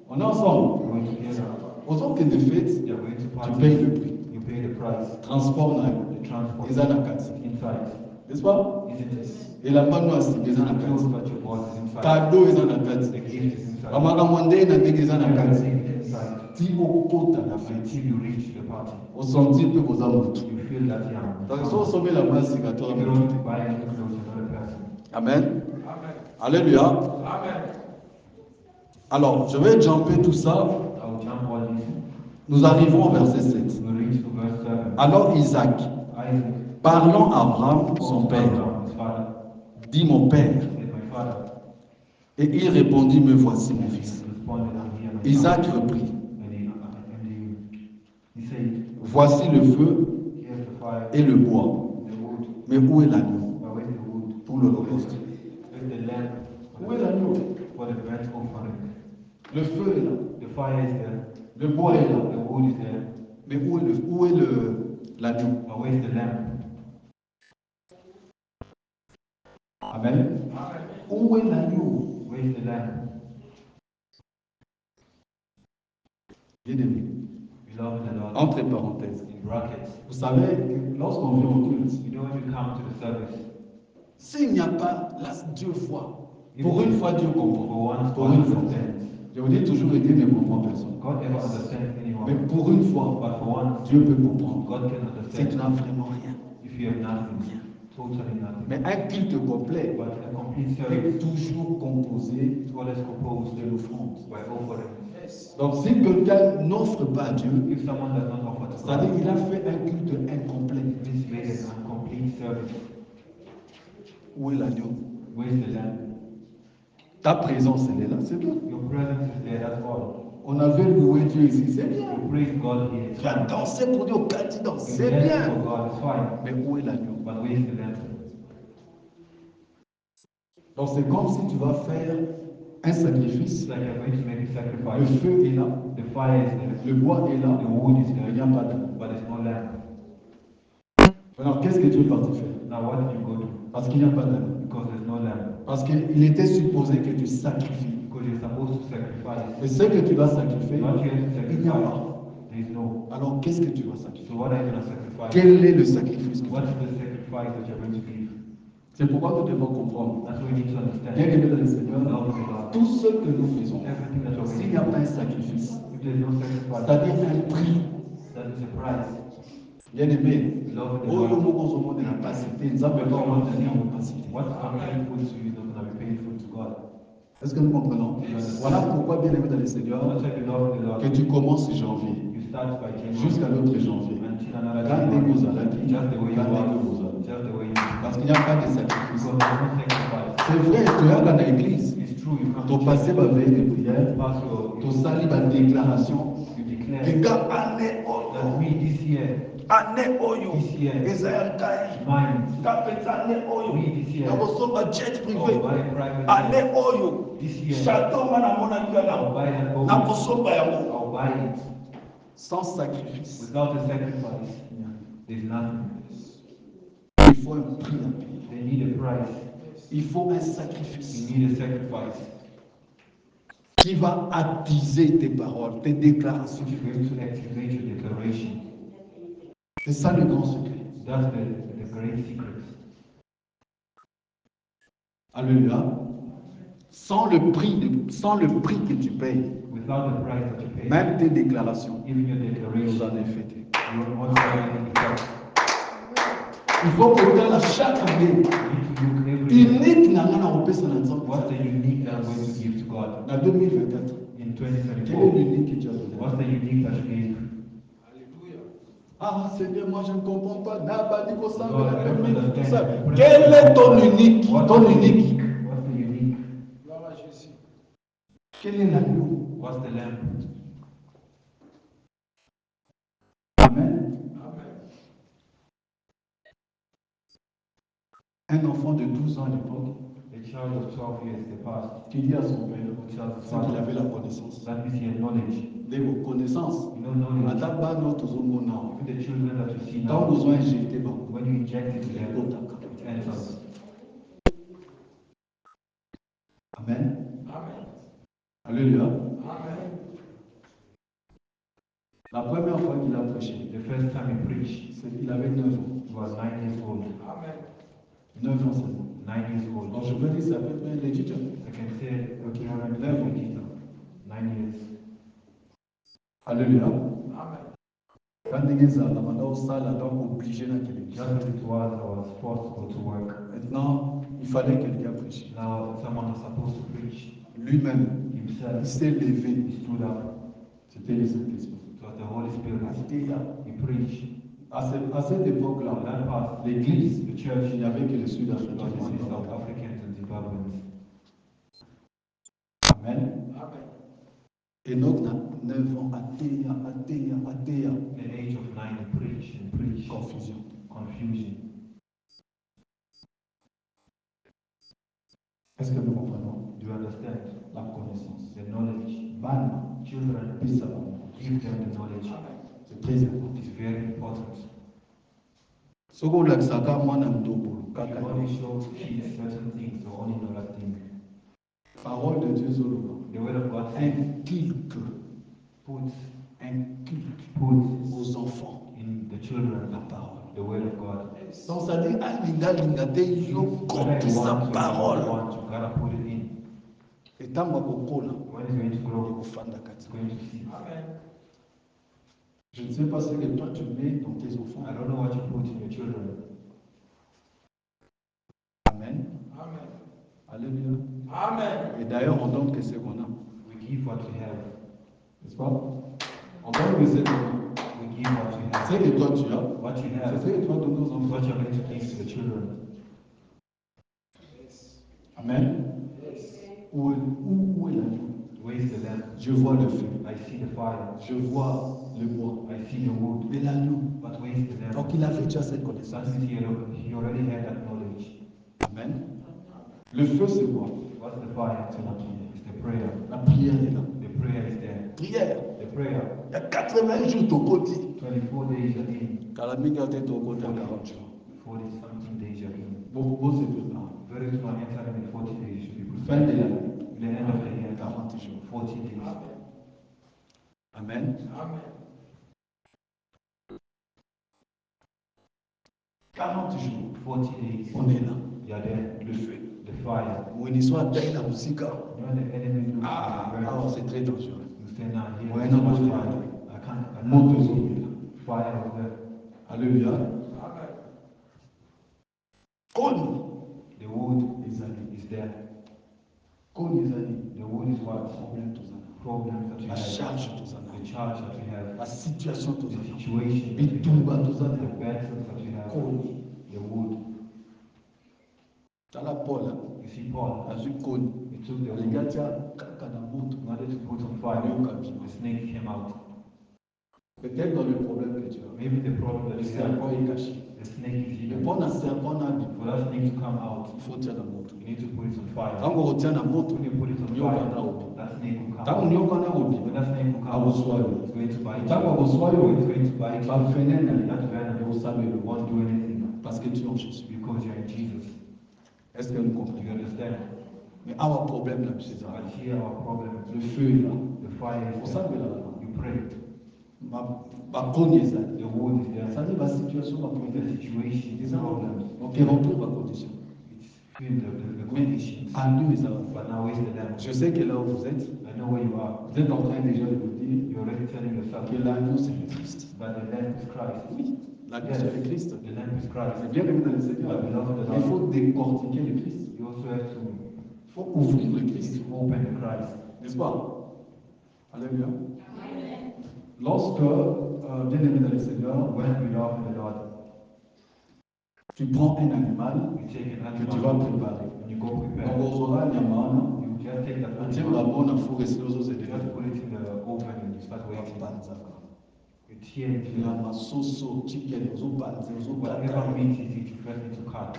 On est ensemble. Going together. Aux autres de fête, They are going to tu party. payes le prix. You pay the price. Transport, The transport les anakats. inside. N'est-ce pas? Isn't it? Et la panoise, les The clothes anakats. that you bought is inside. Cadeau, les anakats. The gift is inside. Amakamande, les anakats. Everything is inside. Si au côté à la fête, Until you reach the party, au senti peu vos amours. you feel that young. Donc, si on sommet la masse, c'est If you don't buy any clothes to another person, Amen. Alléluia. Amen. Alors, je vais jumper tout ça. I'll jump all this. Nous arrivons au verset 7. We reach to verse 7. Alors Isaac, Isaac, parlant à Abraham, son père, Abraham, his father, dit mon père. said, my father. Et il répondit, me voici mon And fils. he responded, I'm here, my Isaac son. reprit, He said, voici le feu here's the fire, et le bois, the wood, mais où est l'agneau but where's the wood? pour l'holocauste? Where's the lamp Où est l'agneau? for the burnt offering? Le feu est là, The fire is there, le bois est the là, wood is there, mais où est l'agneau? but where's the lamp? Amen. Où est l'agneau? Where's the lamp? Bien-aimé, Beloved the Lord, entre parenthèses, in brackets. vous savez que lorsqu'on vient au culte, You know when you come to the service, s'il n'y a pas, là Dieu voit. Pour une fois, Dieu comprend. for once Pour God une fois. understands. Je vous dis toujours, Dieu ne comprend personne. God never understands Mais anyone, pour une fois, but for once, Dieu peut comprendre. God can Si tu understand n'as vraiment rien. if you have nothing, totally nothing. Mais un culte complet But a complete est service toujours composé is always composed de l'offrande. by offering. Donc si quelqu'un n'offre pas à Dieu, If someone does not offer to c'est-à-dire God, qu'il a fait un culte incomplet. it means he made an incomplete service. Où est l'agneau? Where's the lamb? Ta présence, elle est là, c'est tout. Your presence is there, that's all. On avait loué Dieu ici, c'est bien. You praise God here, it's Tu as fine. dansé pour Dieu au candidat, You c'est dance bien. for God, it's fine. Mais où est l'agneau? But where's the lamb? Donc c'est comme si tu vas faire un sacrifice. It's like you're going to make a Le sacrifice. feu est là, The fire is there, le bois est là, the wood is mais il n'y there, a pas d'agneau. but there's no lamb. Alors qu'est-ce que Dieu est parti faire? Now what did you go to? Parce qu'il n'y a pas d'agneau. Because there's no lamb. Parce qu'il était supposé que tu sacrifies. Because you're supposed to sacrifice. Mais ce que tu vas sacrifier, What you have to il n'y a sacrifice, pas. there is no. Alors qu'est-ce que tu vas sacrifier? So what are you going to sacrifice? Quel est le sacrifice que tu What vas is faire? the sacrifice that you're going to give? C'est pourquoi nous devons comprendre. That's what we need to understand. Bien aimé dans le Seigneur, Love of God. tout ce que nous faisons, Everything that you're s'il going n'y a to pas un do, sacrifice, if there's no sacrifice, c'est-à-dire un prix, that is a price. bien aimé, Love of oh, God. nous avons de la capacité, nous avons Because besoin what de is la capacité. what's painful to you is not going to be painful to God. Est-ce que nous comprenons? Voilà pourquoi, bien aimé dans le Seigneur, That's why beloved the que Lord, tu commences janvier you start by January jusqu'à l'autre janvier. until another Gardez January. vos aladis, Just the way you gardez are, vos aladis. just the way you are. Parce qu'il n'y a pas de sacrifice. Because there's no sacrifice. C'est vrai, tu es dans l'église. It's true, you come Ton to passé church, va veiller de prière, pass your, ton sali va déclaration. you declare Les gars, année that oyo, we this year, année oyo, this year, Esaïe Kai, mine, Kapet année oyo, we this year, Nabosoba jet oh, privé, buy private année jet, oyo, this year, château mana mona I'll kala, buy that boat, Nabosoba yango, I'll buy it. sans sacrifice. Without a sacrifice, there's nothing. Il faut un prix à payer. They need a price. Il faut un sacrifice You need a sacrifice. qui va attiser tes paroles, tes déclarations. Which is going to activate your declaration. C'est ça le grand secret. That's the great secret. Alléluia. Sans le prix que tu payes, Without the price that you pay, même tes déclarations, even your nous declaration, en est fêté. you will not find any effect. Il faut que dans chaque année, You need to look every year. unique na ngana opesa na nzambe. What's the unique that I'm going to give to God Na 2024, in quel est 2024? l'unique que tu as donné? What's the unique that you gave? Ah Seigneur, moi je ne comprends pas. Nabadi ko God, sambela I don't permis tout ça. understand. Quel est ton unique? Ton unique. What's the unique? Quel est l'agneau? What's the lamb? Amen. Un enfant de 12 ans à l'époque, A child of 12 years, the past, qui dit à son père, tells his c'est qu'il father, avait la connaissance. that means he had knowledge. Des connaissances. You know knowledge. Ata ba no tozo mona. Even the children that you see Tant now, besoin injecté ba. when you inject it to them, it enters. Amen. Alléluia. La première fois qu'il a prêché, The first time he preached, il avait 9 ans. he was 9 years old. 9 ans seulement. 9 years old. Donc je peux dire c'est à peu près legit. I can say, okay, I'm 9 ans. 9 years. Alléluia. Quand ndenge ezalaka banda osala donc obligé na kelenge. Just as it was, I was forced to go to work. Maintenant Il fallait quelqu'un prêcher. Now someone was supposed to preach Lui-même, il himself. s'est levé. He stood up. C'était le Saint-Esprit. It was the Holy Spirit. Alléluia. He preached. À cette époque-là, On that part, l'église, the church, il n'y avait que les it was Sud-Africains. only South Africans and Zimbabweans. Amen. Enoch n'a 9 ans, Athéa. At the age of 9, he preached and preached. Confusion. Confusion. Est-ce que nous comprenons? Do you understand? La connaissance. The knowledge. Ban, Children, puis ça va. give them the knowledge. C'est très important. It is very important. Soko olakisaka mwana mtobolo You kaka only show kids certain things, or only know that thing. parole de Dieu zoloba The word of God says, inculque aux enfants in the children la parole. the word of God. Donc ça dit alingalinga te Whether you yokotisa want or you don't parole want, you gotta put it in. etango akokola When it's going to grow, ekofanda it's kati. going to see. Je ne sais pas ce que toi tu mets dans tes I enfants. don't know what you put in your children. Amen. Alléluia. Et d'ailleurs on donne que ce qu'on a, We give what we have. n'est-ce pas? On donne que ce qu'on a. We give what we have. Ce que toi tu as, What you c'est have ce que toi donnes aux is enfants. what you're going to give to the children. Amen. Où est l'agneau? Where is the lamp? Je vois le feu. I see the fire. Je vois le bois. I see the wood. Mais l'agneau. But where is the lamp? Donc il avait déjà cette connaissance. That means he already had that knowledge. Amen. Le feu, c'est quoi? What's the fire? C'est la prière. It's the prayer. La prière est là. The prayer is there. Prière. The prayer. Il y a 80 jours de côté. 24 days you're in. Kalaminga était au côté à 40 jours. 40 something days you're in. Bon, c'est préparé. Very soon, anytime in 40 days, you should be Fin prepared. de l'année. The end of the year, 40 jours. 40 days. Amen. 40 jours. 40 days. On est là. You're there. Le feu. The fire. When il soit taille la musique. When the enemy looks Ah, c'est très dangereux. you say, nah, here, Ouais, there's non, much non, fire. non. I can't Monte do aux it. eaux. Fire over there. Alléluia. Cône. The wood Les années. is there. Cône les années. The wood is what? Problème tous années. Problems that you La have. charge tous The années. charge that you have. La situation tous The années. situation that Et you tout have. va tous The années. battles that you have. Cône. The wood. Dans la Paul, You see Paul. a vu cône. He took the Les wood. gars, tiens, caca dans le monde. In order to put on fire, the snake came out. Peut-être dans le problème que tu as. Maybe the problem that Le you have, serpent est caché. the snake is Mais hidden. pour un serpent, For that snake to come out, il faut tirer la moto. you need to put it on fire. Tant qu'on retient la moto, When you put it on il y aura un fire, autre. that snake will come Tant qu'on out. y aura un autre, When that snake will à come vos out, soins. it's going to bite Tant qu'on you. reçoit, It's going to bite il you. va freiner That venom et vous savez, it won't do anything parce que tu es en Jésus. because you're in Jesus. Est-ce que nous Do you comprenons? understand? Mais our problème là, c'est ça. But here our problem, Le feu est là. the fire Vous is there. savez là, You pray. ma cogne ça. The wood is Ça there. dit ma situation va The pointer. situation, Des the problems, Donc, il remplit ma condition. it's filled the Mais conditions. à nous, ça va. But now is the lamp. Je sais que là où vous êtes, I know where you are. vous êtes en train déjà de vous dire You're already telling yourself que l'agneau c'est le Christ. that the lamp is Christ. Oui, l'agneau c'est le Christ. The lamp is Christ. C'est bien aimé dans le Seigneur. Mais il faut décortiquer le Christ. You also have to, Il faut ouvrir le you need Christ. to open the Christ. N'est-ce pas? Alléluia. Lorsque, bien aimé dans le Seigneur, When we love the Lord, tu prends un animal you take an que tu vas animal préparer. and you go Donc, prepare. on aura un animal, You just take that on tire animal, la bonne à four et c'est aux autres you just put it in the oven and you start waiting. You tear it. Nyama, soso, chicken, ozobanze, Whatever ozokata. meat is it, you first need to cut.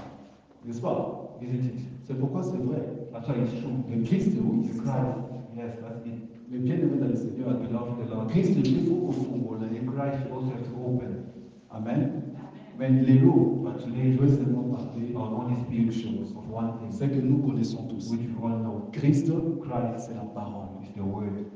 N'est-ce pas? Isn't it? C'est pourquoi c'est vrai. That's why it's true. Le Christ, oui, The c'est ça. Christ, yes, that's it. Mais bien aimé dans le Seigneur, But we love the le Lord. Christ, il faut au fond, on The l'a. Christ you also have to open. Amen. Mais les lots, But je today, veux seulement parler I will only speak of one thing, c'est que nous connaissons tous. which we all know. Christ, Christ c'est la parole. is the word.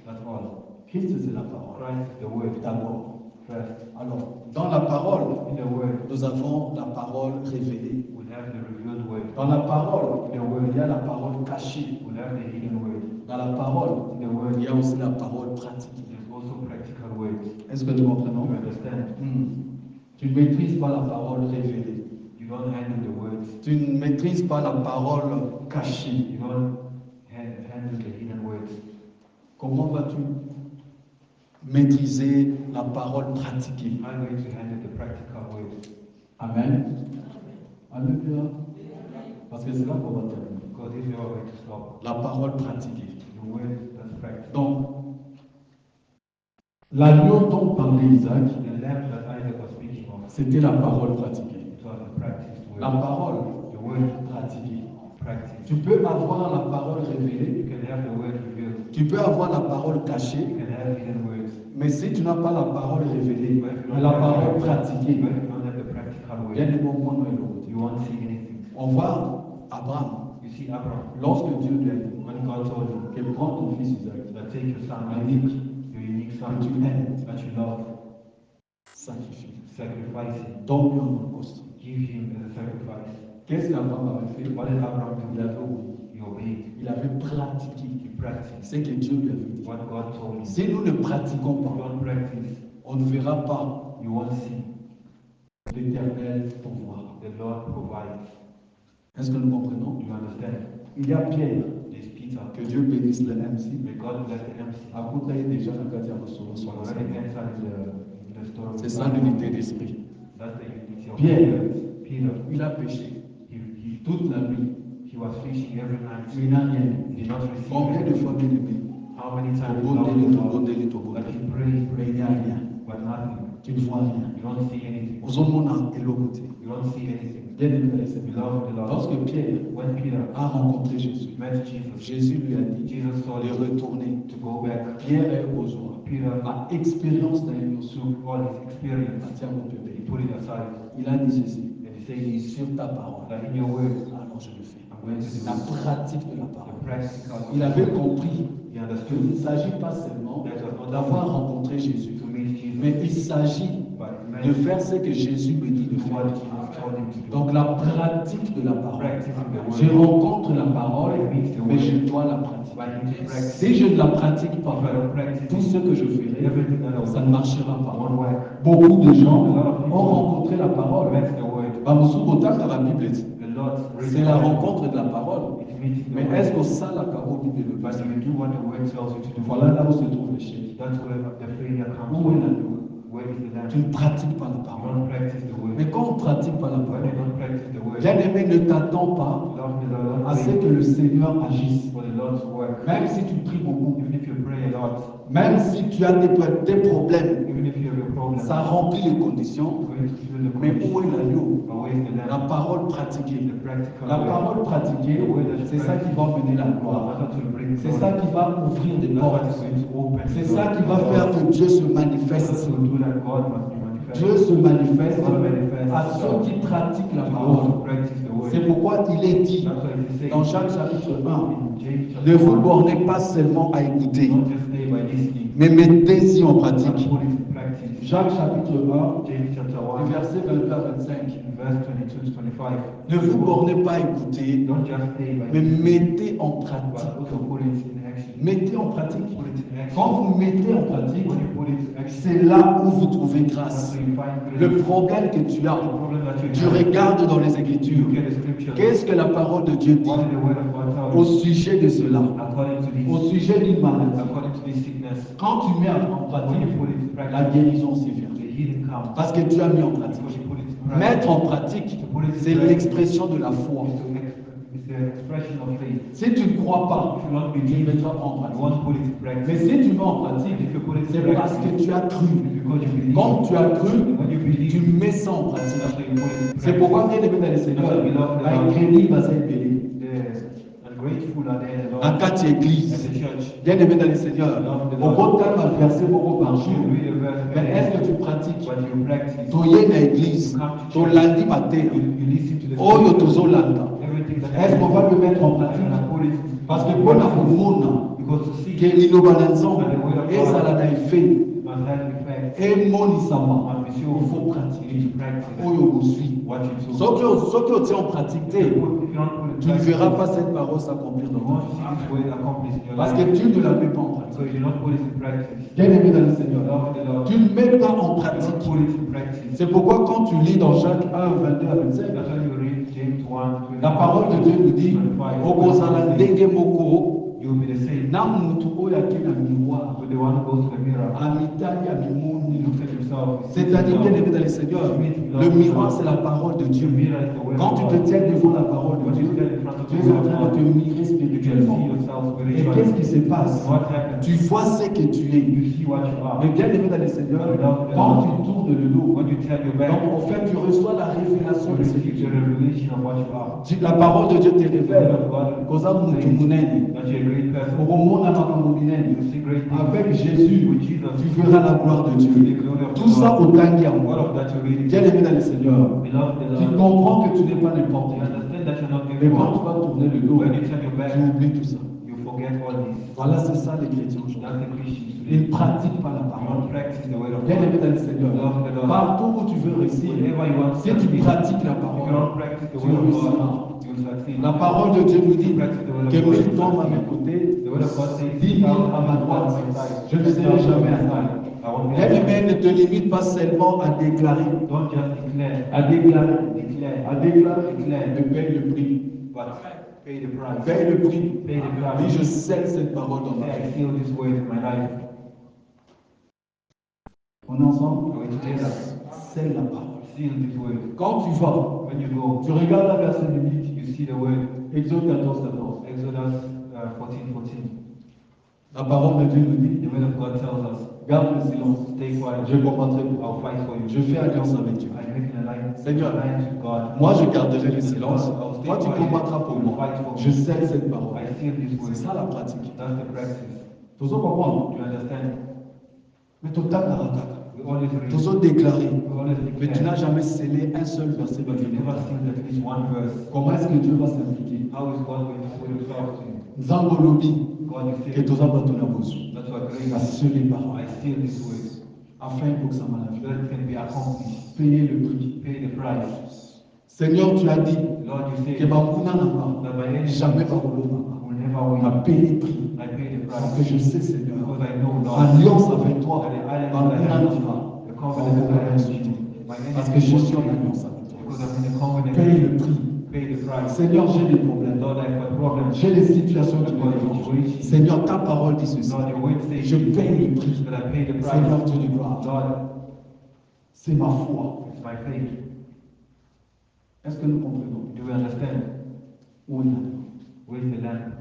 That's all. Christ, c'est la parole. Christ is the word. D'abord. First, Alors, dans la parole, in the word, nous avons la parole révélée. we have the revealed word. Dans la parole, il y a la parole cachée. We have the hidden word. Dans la parole, In the word, il y a aussi la parole pratique. there's also practical words. Est-ce que nous comprenons? You understand? Tu ne maîtrises pas la parole révélée. You you don't handle the words, Tu ne maîtrises pas la parole cachée. you don't handle the hidden words. Comment vas-tu maîtriser la parole pratiquée? How are you going to handle the practical words? Amen. Alléluia. Parce que c'est là qu'on va terminer. Because if you are going to stop, La parole pratiquée. the word that's practical. Donc, l'agneau dont parlait Isaac, The lamb that Isaac was speaking of, c'était la parole pratiquée. it was a practiced La word. parole The word pratiquée. practice. Tu peux avoir la parole révélée, You can have the word revealed. tu peux avoir la parole You cachée, can have hidden words. mais si tu n'as pas la parole révélée, But if you mais don't la have parole the- pratiquée, but if you don't have the practical bien word, des bons points dans le côté. you won't see anything. On voit Abraham, You see Abraham, lorsque Dieu lui a dit when God told him que prends ton fils Isaac, that take your son, unique, your unique que son, tu aimes, that you love, sacrifie, sacrifice him, donne-lui en holocauste. give him as a sacrifice. Qu'est-ce qu'Abraham avait fait? What did Abraham Il do? avait obéi. He obeyed. Il avait pratiqué He practiced ce que Dieu lui avait dit. what God told him. Si nous ne pratiquons If you pas, don't practice, on ne verra pas you won't see. l'Éternel pourvoir. The Lord provides. Est-ce que nous comprenons? You understand? Il y a Pierre, There's Peter. que Dieu bénisse le MC. May God bless the MC. Akutaye déjà dans le quartier à Rossoura, So sur la already scène. entered in the story. C'est ça l'unité d'esprit. That's the unity of Pierre, Peter. il a péché He toute la nuit, he was fishing every night. mais il n'a rien eu. He did not receive Combien de anything. fois, bien aimé, How many times Tobondeli, Lord, Tobondeli, that Tobondeli, he prayed, mais il n'y a rien. but nothing. Tu ne vois rien. You don't see anything. Aux hommes, on a éloigné. You don't see anything. Bien aimé, dans les You Seigneurs. love the Lord. Lorsque Pierre When Peter a rencontré Jésus, met Jesus, Jésus lui a dit Jesus told de him retourner. to go back. Pierre est aux joies. Peter À expérience d'un took all his experience, Tiens, mon Dieu he béni. put it aside, Il a dit ceci. and he said, Sur ta parole. that in your word, Alors je le fais. I'm going to do La this. pratique de la The parole. practical. Il avait compris He qu'il understood ne s'agit pas seulement that was not d'avoir rencontré Jésus, to meet Jesus, mais il s'agit but de meant faire ce que Jésus me dit de to do what faire. Jesus told him to do. Donc la pratique de la parole. Practicing the Je word. rencontre la parole, mais je dois la pratiquer. But you need to practice. Si je ne la pratique pas, If I don't practice tout ce que je ferai, everything that I ça will ne marchera do pas. won't work. Beaucoup de gens ont rencontré la parole. That's the word. Bamusukota dans la Bible dit, The Lord's c'est la rencontre de la parole. It's meeting the Mais word. est-ce que ça, la parole Bible le But passe? you do what the word tells you to do. Voilà là où se trouve l'échec. That's where the failure comes Où est from. l'agneau? Where is the lamb? Tu ne pratiques pas la You parole. don't practice the word. Mais quand on ne pratique pas la When you parole, don't practice the word, bien-aimé, ne t'attends pas love the Lord, à ce que le Seigneur agisse. for the Lord's work. Même si tu pries beaucoup, Even if you pray a lot, même si tu as des problèmes, even if you have a problem, ça remplit les conditions. you're going to feel the Mais condition. où est l'agneau? But where is the La lamb? parole pratiquée. The practical La word. parole pratiquée, c'est ça qui va mener la gloire. That's what will bring C'est ça qui va ouvrir des That's what portes. is going to open. C'est ça qui va faire que Dieu se That's manifeste. what will do that God must be manifested. Dieu se manifeste God manifests à ceux qui pratiquent la to those parole. who practice the word. C'est pourquoi il est dit That's why it is dans saying Jacques chapitre 1, in James ne chapter vous 1, bornez pas seulement à écouter, don't just stay by listening, mais mettez-y en but pratique. put it in practice. Jacques chapitre 1, James chapter 1, du verset 22 à 25. verse 22 to 25. Ne vous bornez pas à écouter, Don't just stay by mais listening, mettez en but pratique. also put it in action. Mettez en pratique. Put it in action. Quand vous mettez en pratique, When you put it in action, c'est là où vous trouvez that's grâce. where you find grace. Le problème que tu as, The problem that you tu have, regardes dans les you Écritures. look at the scriptures. Qu'est-ce que la parole de Dieu dit What did the word of God tell au you? sujet de cela, According to au this, sujet d'une maladie? according to this sickness, Quand tu mets en when pratique, you put it in la practice, guérison s'y vient. the healing comes. Parce que tu as mis en pratique. Because you put it in practice. Mettre en pratique, c'est l'expression de la foi. It's the expression of faith. Si tu ne crois pas, If you don't tu ne believe, mettras pas en you pratique. won't put it in Mais practice. si tu mets en pratique, If you put it in c'est parce que practice, tu as cru. because you believe. Quand tu as cru, When you tu believe, mets ça en pratique. that's why you put it in C'est practice. pourquoi, bien aimé dans le Seigneur, Baïkreni va s'appeler. The ungrateful are there, the En Lord, quatre at églises, the church. bien aimé dans le Seigneur, au total va verser beaucoup par You jour. read a verse, Mais est-ce que tu pratiques? but you practice. Tu es dans l'église, ton lundi matin, You listen to the oyo scriptures. tozolanda. Everything that Est-ce qu'on va le mettre en pratique? put it in Parce que pour la komona, because to see ke liloba na nzambe ezala na efe must have effect. emonisama, Must be il sure faut you pratiquer practice oyo bozwi. what you do. Soki otie en pratique te, If you don't put it tu ne in verras practice, pas cette parole s'accomplir dans you ta won't vie. see this word accomplished in your Parce que life. tu ne la mets pas en So pratique. if you don't put it in practice, Bien aimé dans le Seigneur, love the Lord, tu ne mets pas en you don't pratique put it in practice. C'est pourquoi quand tu lis dans Jacques 1, 22 à 25, That's why you read James 1, la parole de Dieu nous dit, okozala ndenge moko, you will be the same. na mutu oyo akei na miroir, With the one who goes to the mirror, amitali ya he mimoni. looks at himself. he sees C'est-à-dire, bien himself. aimé dans le Seigneur, le miroir c'est la parole de The Dieu. mirror is the word Quand of tu God. te tiens devant la parole de When you Dieu, stand in front of tu the es en word of train de te God, mirer you can see spirituellement. yourself Et qu'est-ce qui spiritually. se passe? What happens? Tu vois ce que tu es. You see what you are. Mais bien aimé dans le Seigneur, quand tu tournes le dos, When you turn your back, donc en fait tu reçois la révélation you de ce que receive tu the es. revelation of what you are. La parole de Dieu te révèle koza mutu munene, That you're a great person. okomona makambo minene. You see great things. Avec Jésus, With Jesus, tu verras la gloire de Dieu. the glory of Tout ça God. autant qu'il y a All moi. of that you read. Bien aimé dans le Seigneur, Beloved the tu Lord. comprends que tu n'es pas n'importe You qui. understand that you're not Mais giving quand tu up. vas tourner le dos, When you turn your back, tu oublies tout ça. you forget all this. Voilà, c'est ça les chrétiens That's aujourd'hui. the Christians Ils today. ne pratiquent pas la You parole. don't practice the word of Bien aimé God. dans le Seigneur, Beloved the Lord. partout où tu veux réussir, Whenever you want to si tu succeed, pratiques la if you parole, don't practice the tu word of réussiras. God, you will succeed. La parole de Dieu nous dit Practice the word of que God. 1000 tombent à mes côtés, The word of God says, 10 000 à ma droite. Je ne serai jamais à ça. Bien aimé, ne te limite pas seulement à déclarer. Don't just declare. À déclarer. Declare. À déclarer. Declare. Mais paye le prix. But pay the price. Paye le prix. Pay the price. Oui, je scelle cette parole dans ma Say, I vie. seal this word in my life. On est ensemble? Are we together? Scelle la parole. Seal this word. Quand tu vas, When you go, tu regardes la verset biblique. you see the word. Exode 14, 14. Exodus 14:14. La parole de Dieu nous dit, The word of God tells us, garde le silence. stay quiet. Je combattrai pour I'll toi. fight for you. Je fais alliance avec Dieu. I make an alliance. Seigneur, Alliance with God. Moi, je garderai le silence. Toi, tu combattras pour moi. Je scelle cette parole. I seal this word. C'est ça la pratique. That's the practice. Tu dois comprendre. You understand? Mais tu as We always read. tu dois déclarer. We always Mais tu n'as declare. jamais scellé un seul verset But you biblique. never sealed at least one verse. Comment est-ce que Dieu va s'impliquer? How is God going to show himself to you? Nzangolobi, God is que tu saying, vas ton amour. that's what Il va grace. sceller parole. I seal this word. Afin pour que ça So m'arrive. that it can be accomplished. Payer le prix. Pay the price. Seigneur, tu as dit Lord, you que say Bakuna n'a that pas. my enemy Jamais Bakolo n'a pas. will never On a win. payé le prix. I pay the Parce que price. je sais, Seigneur, Because I know, Lord, alliance avec toi, that the alliance Bakuna that I n'a have, pas. the covenant that I have with you, my Parce que enemy je will suis en win. alliance avec toi. Because I'm in a covenant. Paye le prix. Pay the price. Seigneur, j'ai des problèmes. Lord, I have a problem. J'ai des situations qui me dérangent. Seigneur, ta parole dit ceci. Lord, your word says Je paye le prix. that I pay the price. Seigneur, Dieu de gloire. Lord, C'est ma foi. it's my faith. Est-ce que nous comprenons? Do we understand? Où est l'agneau? Where's the lamb?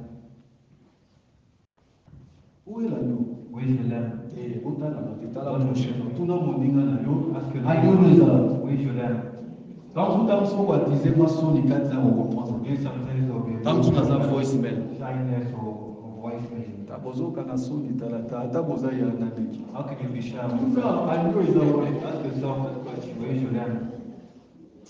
Où est l'agneau? Where's the lamb? Eh, otala batala prochaine. Tuna moninga na yo. Ask your Agneau neighbor, nous a. where's your lamb? Tant que tu as baptisé moi son les quatre ans au comprendre. Maybe sometimes there'll be a Tant que tu as un voicemail. shyness or voicemail. Ta bozo kana so ni tala ta boza ya na deki. How can you be shy? Tuna agneau ezawale. Ask yourself that question. Where's your lamb?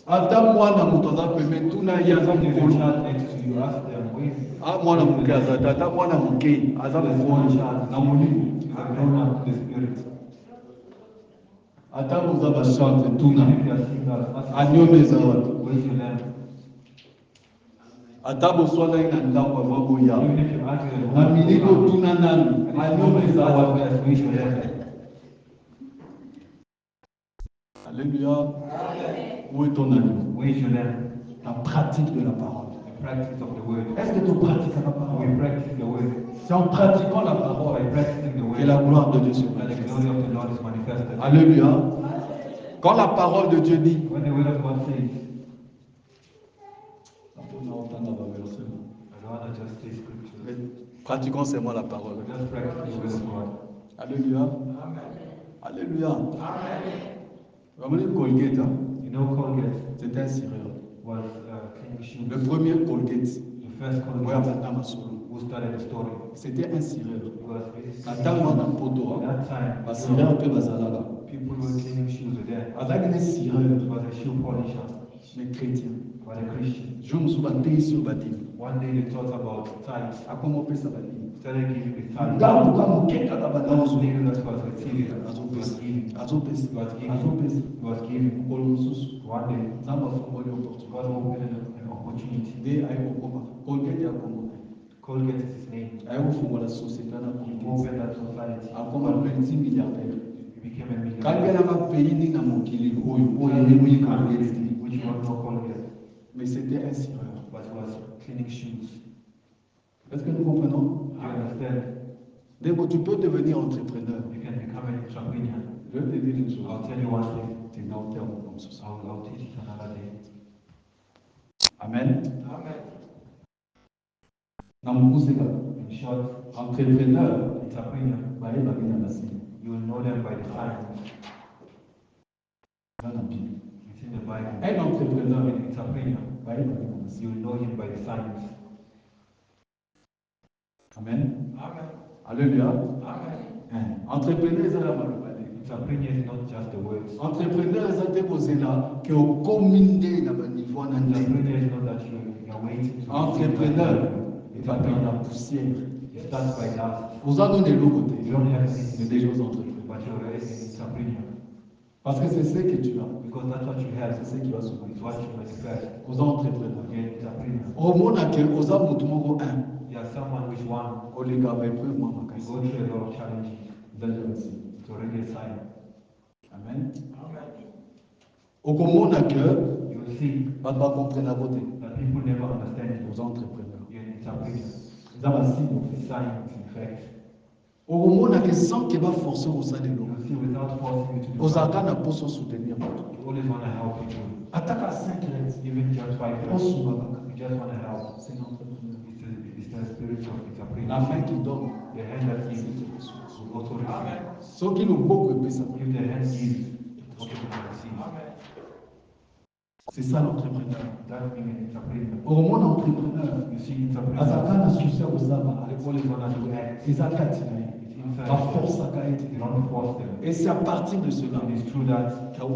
Ata mwana moto aza pembeni tuna ye aza There's a mokolo. child next to you. Ask them, where's Mwana moke aza tata mwana moke aza mokolo na molimo. He's a grown up in the spirit. Ata boza bachante tuna. If you are singers, ask Agneau yourself, eza wapi? where's your lamb? Ata boswana ye na ndako ava boya. Even if you argue at Na home, miniko tuna nani? and it's Agneau moment eza to ask wapi? us, where's your lamb? Alléluia. Où est ton agneau? Where's your lamb? La pratique de la parole. The practice of the word. Est-ce que tu pratiques la We parole? practice the word. C'est en pratiquant la parole By practicing the que la word, gloire de Dieu se that the manifeste. glory of the Lord is manifested. Alléluia. Quand la parole de Dieu dit, When the word of God says, on a autant de versets. I don't want to just say scripture, Mais pratiquons seulement la parole. but just practice the word of God. Alléluia. Alléluia. Ramenez Colgate, hein. You know, Colgate C'était un cireur. was cleaning shoes. Le premier Colgate, The first ouais, Colgate à Masolo. who started the story C'était un cireur. was Na ntango wana poto, at that time, basireur mpe bazalaka. people were cleaning shoes with them. Azalaki ne It cireur, was a shoe polisher, mais chrétien. but a Christian. Jo mosusu bateisi oyo badini. One day they thought about tithes, Akoma opesa badini. started giving the tithes. Ngambuka moke kaka banda Those mosusu. little that was receiving, was Azopesa. giving, Azopesa. was giving, Azopesa. was giving. Mokolo mosusu. One day, Nzambe afungoli opportunité. God opened an opportunity. Nde ayekokoma. Colgate ya Congo. Colgate is his name. Ayekofungola société na He Colgate. opened that society. Akoma multimilliardaire. He became a millionaire. Kangalama pays ni na mokili oyo yemi kangeli. which was not called yet, Mais c'était un sireur. but was cleaning shoes. Est-ce que nous comprenons? Do you understand? Donc tu peux devenir entrepreneur. You can become an entrepreneur. Je vais te dire une chose. I'll tell you one thing. Tu n'as aucun comme ce soir. I'll teach it another day. Amen. Amen. In short, Entrepreneur, entrepreneur, you will know them by the signs. It's in the Bible. un entrepreneur, An entrepreneur, you will know him by the signs. Amen. Amen. Alléluia. Amen. Entrepreneur, c'est la malade. Entrepreneur is not just the words. Entrepreneur, c'est posé là que au comité na ba niveau na Entrepreneur is not that you are waiting to. Entrepreneur, il va dans la poussière. It starts by that. Vous en donnez l'autre côté. You don't have Mais anything, des choses entrepreneurs. but you're already an entrepreneur. Parce que c'est ce que tu as. Because that's what you have. C'est ce qui va se It's what you manifest. aux entrepreneurs. You're an entrepreneur. Au monde à quel aux amours moko un. You are someone which one Au les gars avec peu moi you makasi. go through a lot of challenges. D'ailleurs aussi. It's already a sign. Amen. Amen. Au monde à que You will see pas de comprendre la beauté that people never understand you. aux entrepreneurs. You're an entrepreneur. Ils ont ainsi. It's signs, in fact. Au monde à que sans qu'il va forcer au sein de You l'eau. will see without forcing you to do Aux something. arcanes pour se soutenir. You always want to help people. Attaque à 5 lettres. Even just 5 On minutes. se bat. You just want to help. C'est l'entrepreneur. It's the spirit of La entrepreneur. main qui donne. The hand that gives will also receive. Amen. Ceux qui nous beaucoup épais ça. If the hand gives, it's also going to receive. Amen. C'est ça l'entrepreneur. That's being an entrepreneur. Au monde entrepreneur. You see, entrepreneur. Azakana succès aux aba. They always want to do acts. Ezakatinaye. It's inside. La force à You don't force them. et c'est à partir de cela And it's true that qu'au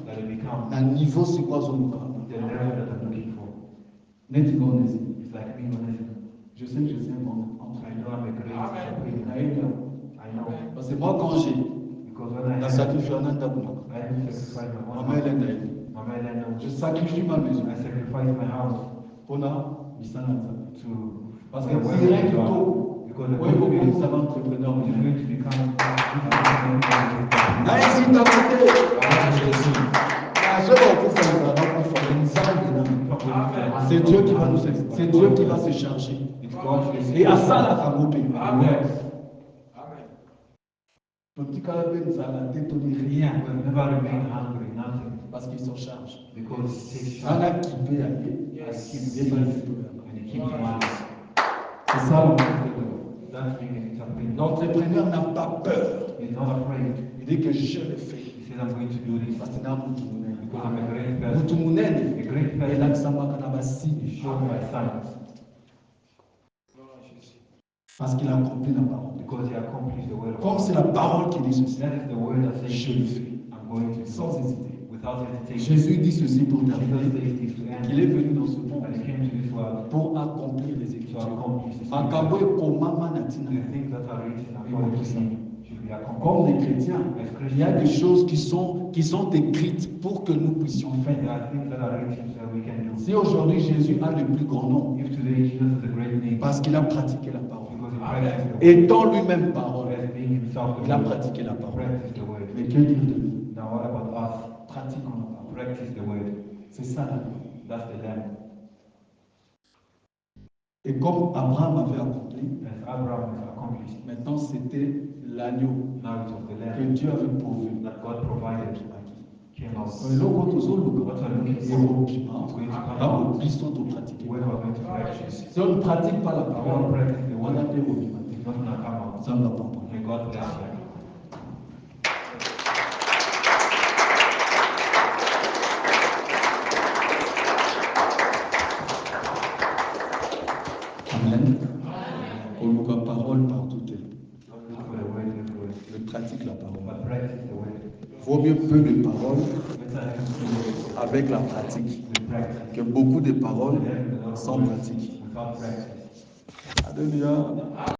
they become un niveau c'est quoi zone the level that I'm looking for. net gonezi. It's like me honest. Je sais que je sais bon I know I'm a great Amen. entrepreneur. I know. parce que moi quand j'ai Because when I la have, sacrifié en andabuna I have to sacrifice my own maman house. elle est naïve. Mama, I know. Je sacrifie ma maison I sacrifice my house pour la misana to parce que where c'est we rien du are. tout Because the oui Holy beaucoup Spirit ça va entrepreneur is going to become naye si ta côté je vais pour faire ça va pour faire une salle c'est Dieu qui va nous c'est Dieu qui va se charger It's God who is et à ça la famille Amen. Amen. petit carabin ça la détonne rien will never remain hungry, nothing. parce qu'ils s'en chargent. Because it takes Ça time n'a qui peut aller. Yes. Il est pas du tout. and it keeps money. C'est ça l'entrepreneur. That's being an entrepreneur. L'entrepreneur n'a pas peur. He's not afraid. Il dit que je le fais. He says, I'm going to do this Parce que n'a mutu munene. because I'm a great person. Mutu munene. A great Et là, person ça m'a kana basi. is shown by signs Parce qu'il a accompli la parole. because he accomplished the word of Comme God. c'est la parole qui dit ceci. That is the word that says, Je le fais. I'm going to do Sans it hésiter. without hesitation. Jésus dit ceci pour Jesus terminer. says this to end. Qu'il est venu dans ce monde And he came to this world pour accomplir les to écritures. accomplish the Makambo scriptures. ekomama na tina. The things that are written according to him should be Comme accomplished. des chrétiens, As il y a des Christians, choses qui sont écrites pour que nous puissions there faire. are things that are written that we can do. Si aujourd'hui Jésus a le plus grand nom, If today Jesus is a great name parce qu'il a pratiqué la parole, because he practiced the word, étant lui-même parole, as being himself the il a word, pratiqué la parole. practice the word. Mais que dire de nous? Now what about us? Pratiquons la parole. Practice the word. C'est ça la loi. That's the lamb. Et comme Abraham avait accompli, As Abraham has accomplished, maintenant c'était l'agneau now it was the que lamb Dieu avait pourvu. that God provided came out. Eloko tozoluka What are you looking for? ebobima It's going to come ntango out biso topratique. when we are going to practice. Si on ne pratique pas la If we don't parole, practice the wana word, te ebobima te. it's not going to come out. Nzambe apambola. May God bless you. Amen. Koluka parole partout. Don't look for the word everywhere, Je pratique la parole. but practice the word. Vaut mieux peu de paroles Better have to avec la pratique with practice. que beaucoup de paroles sans pratique. Without practice. Alléluia.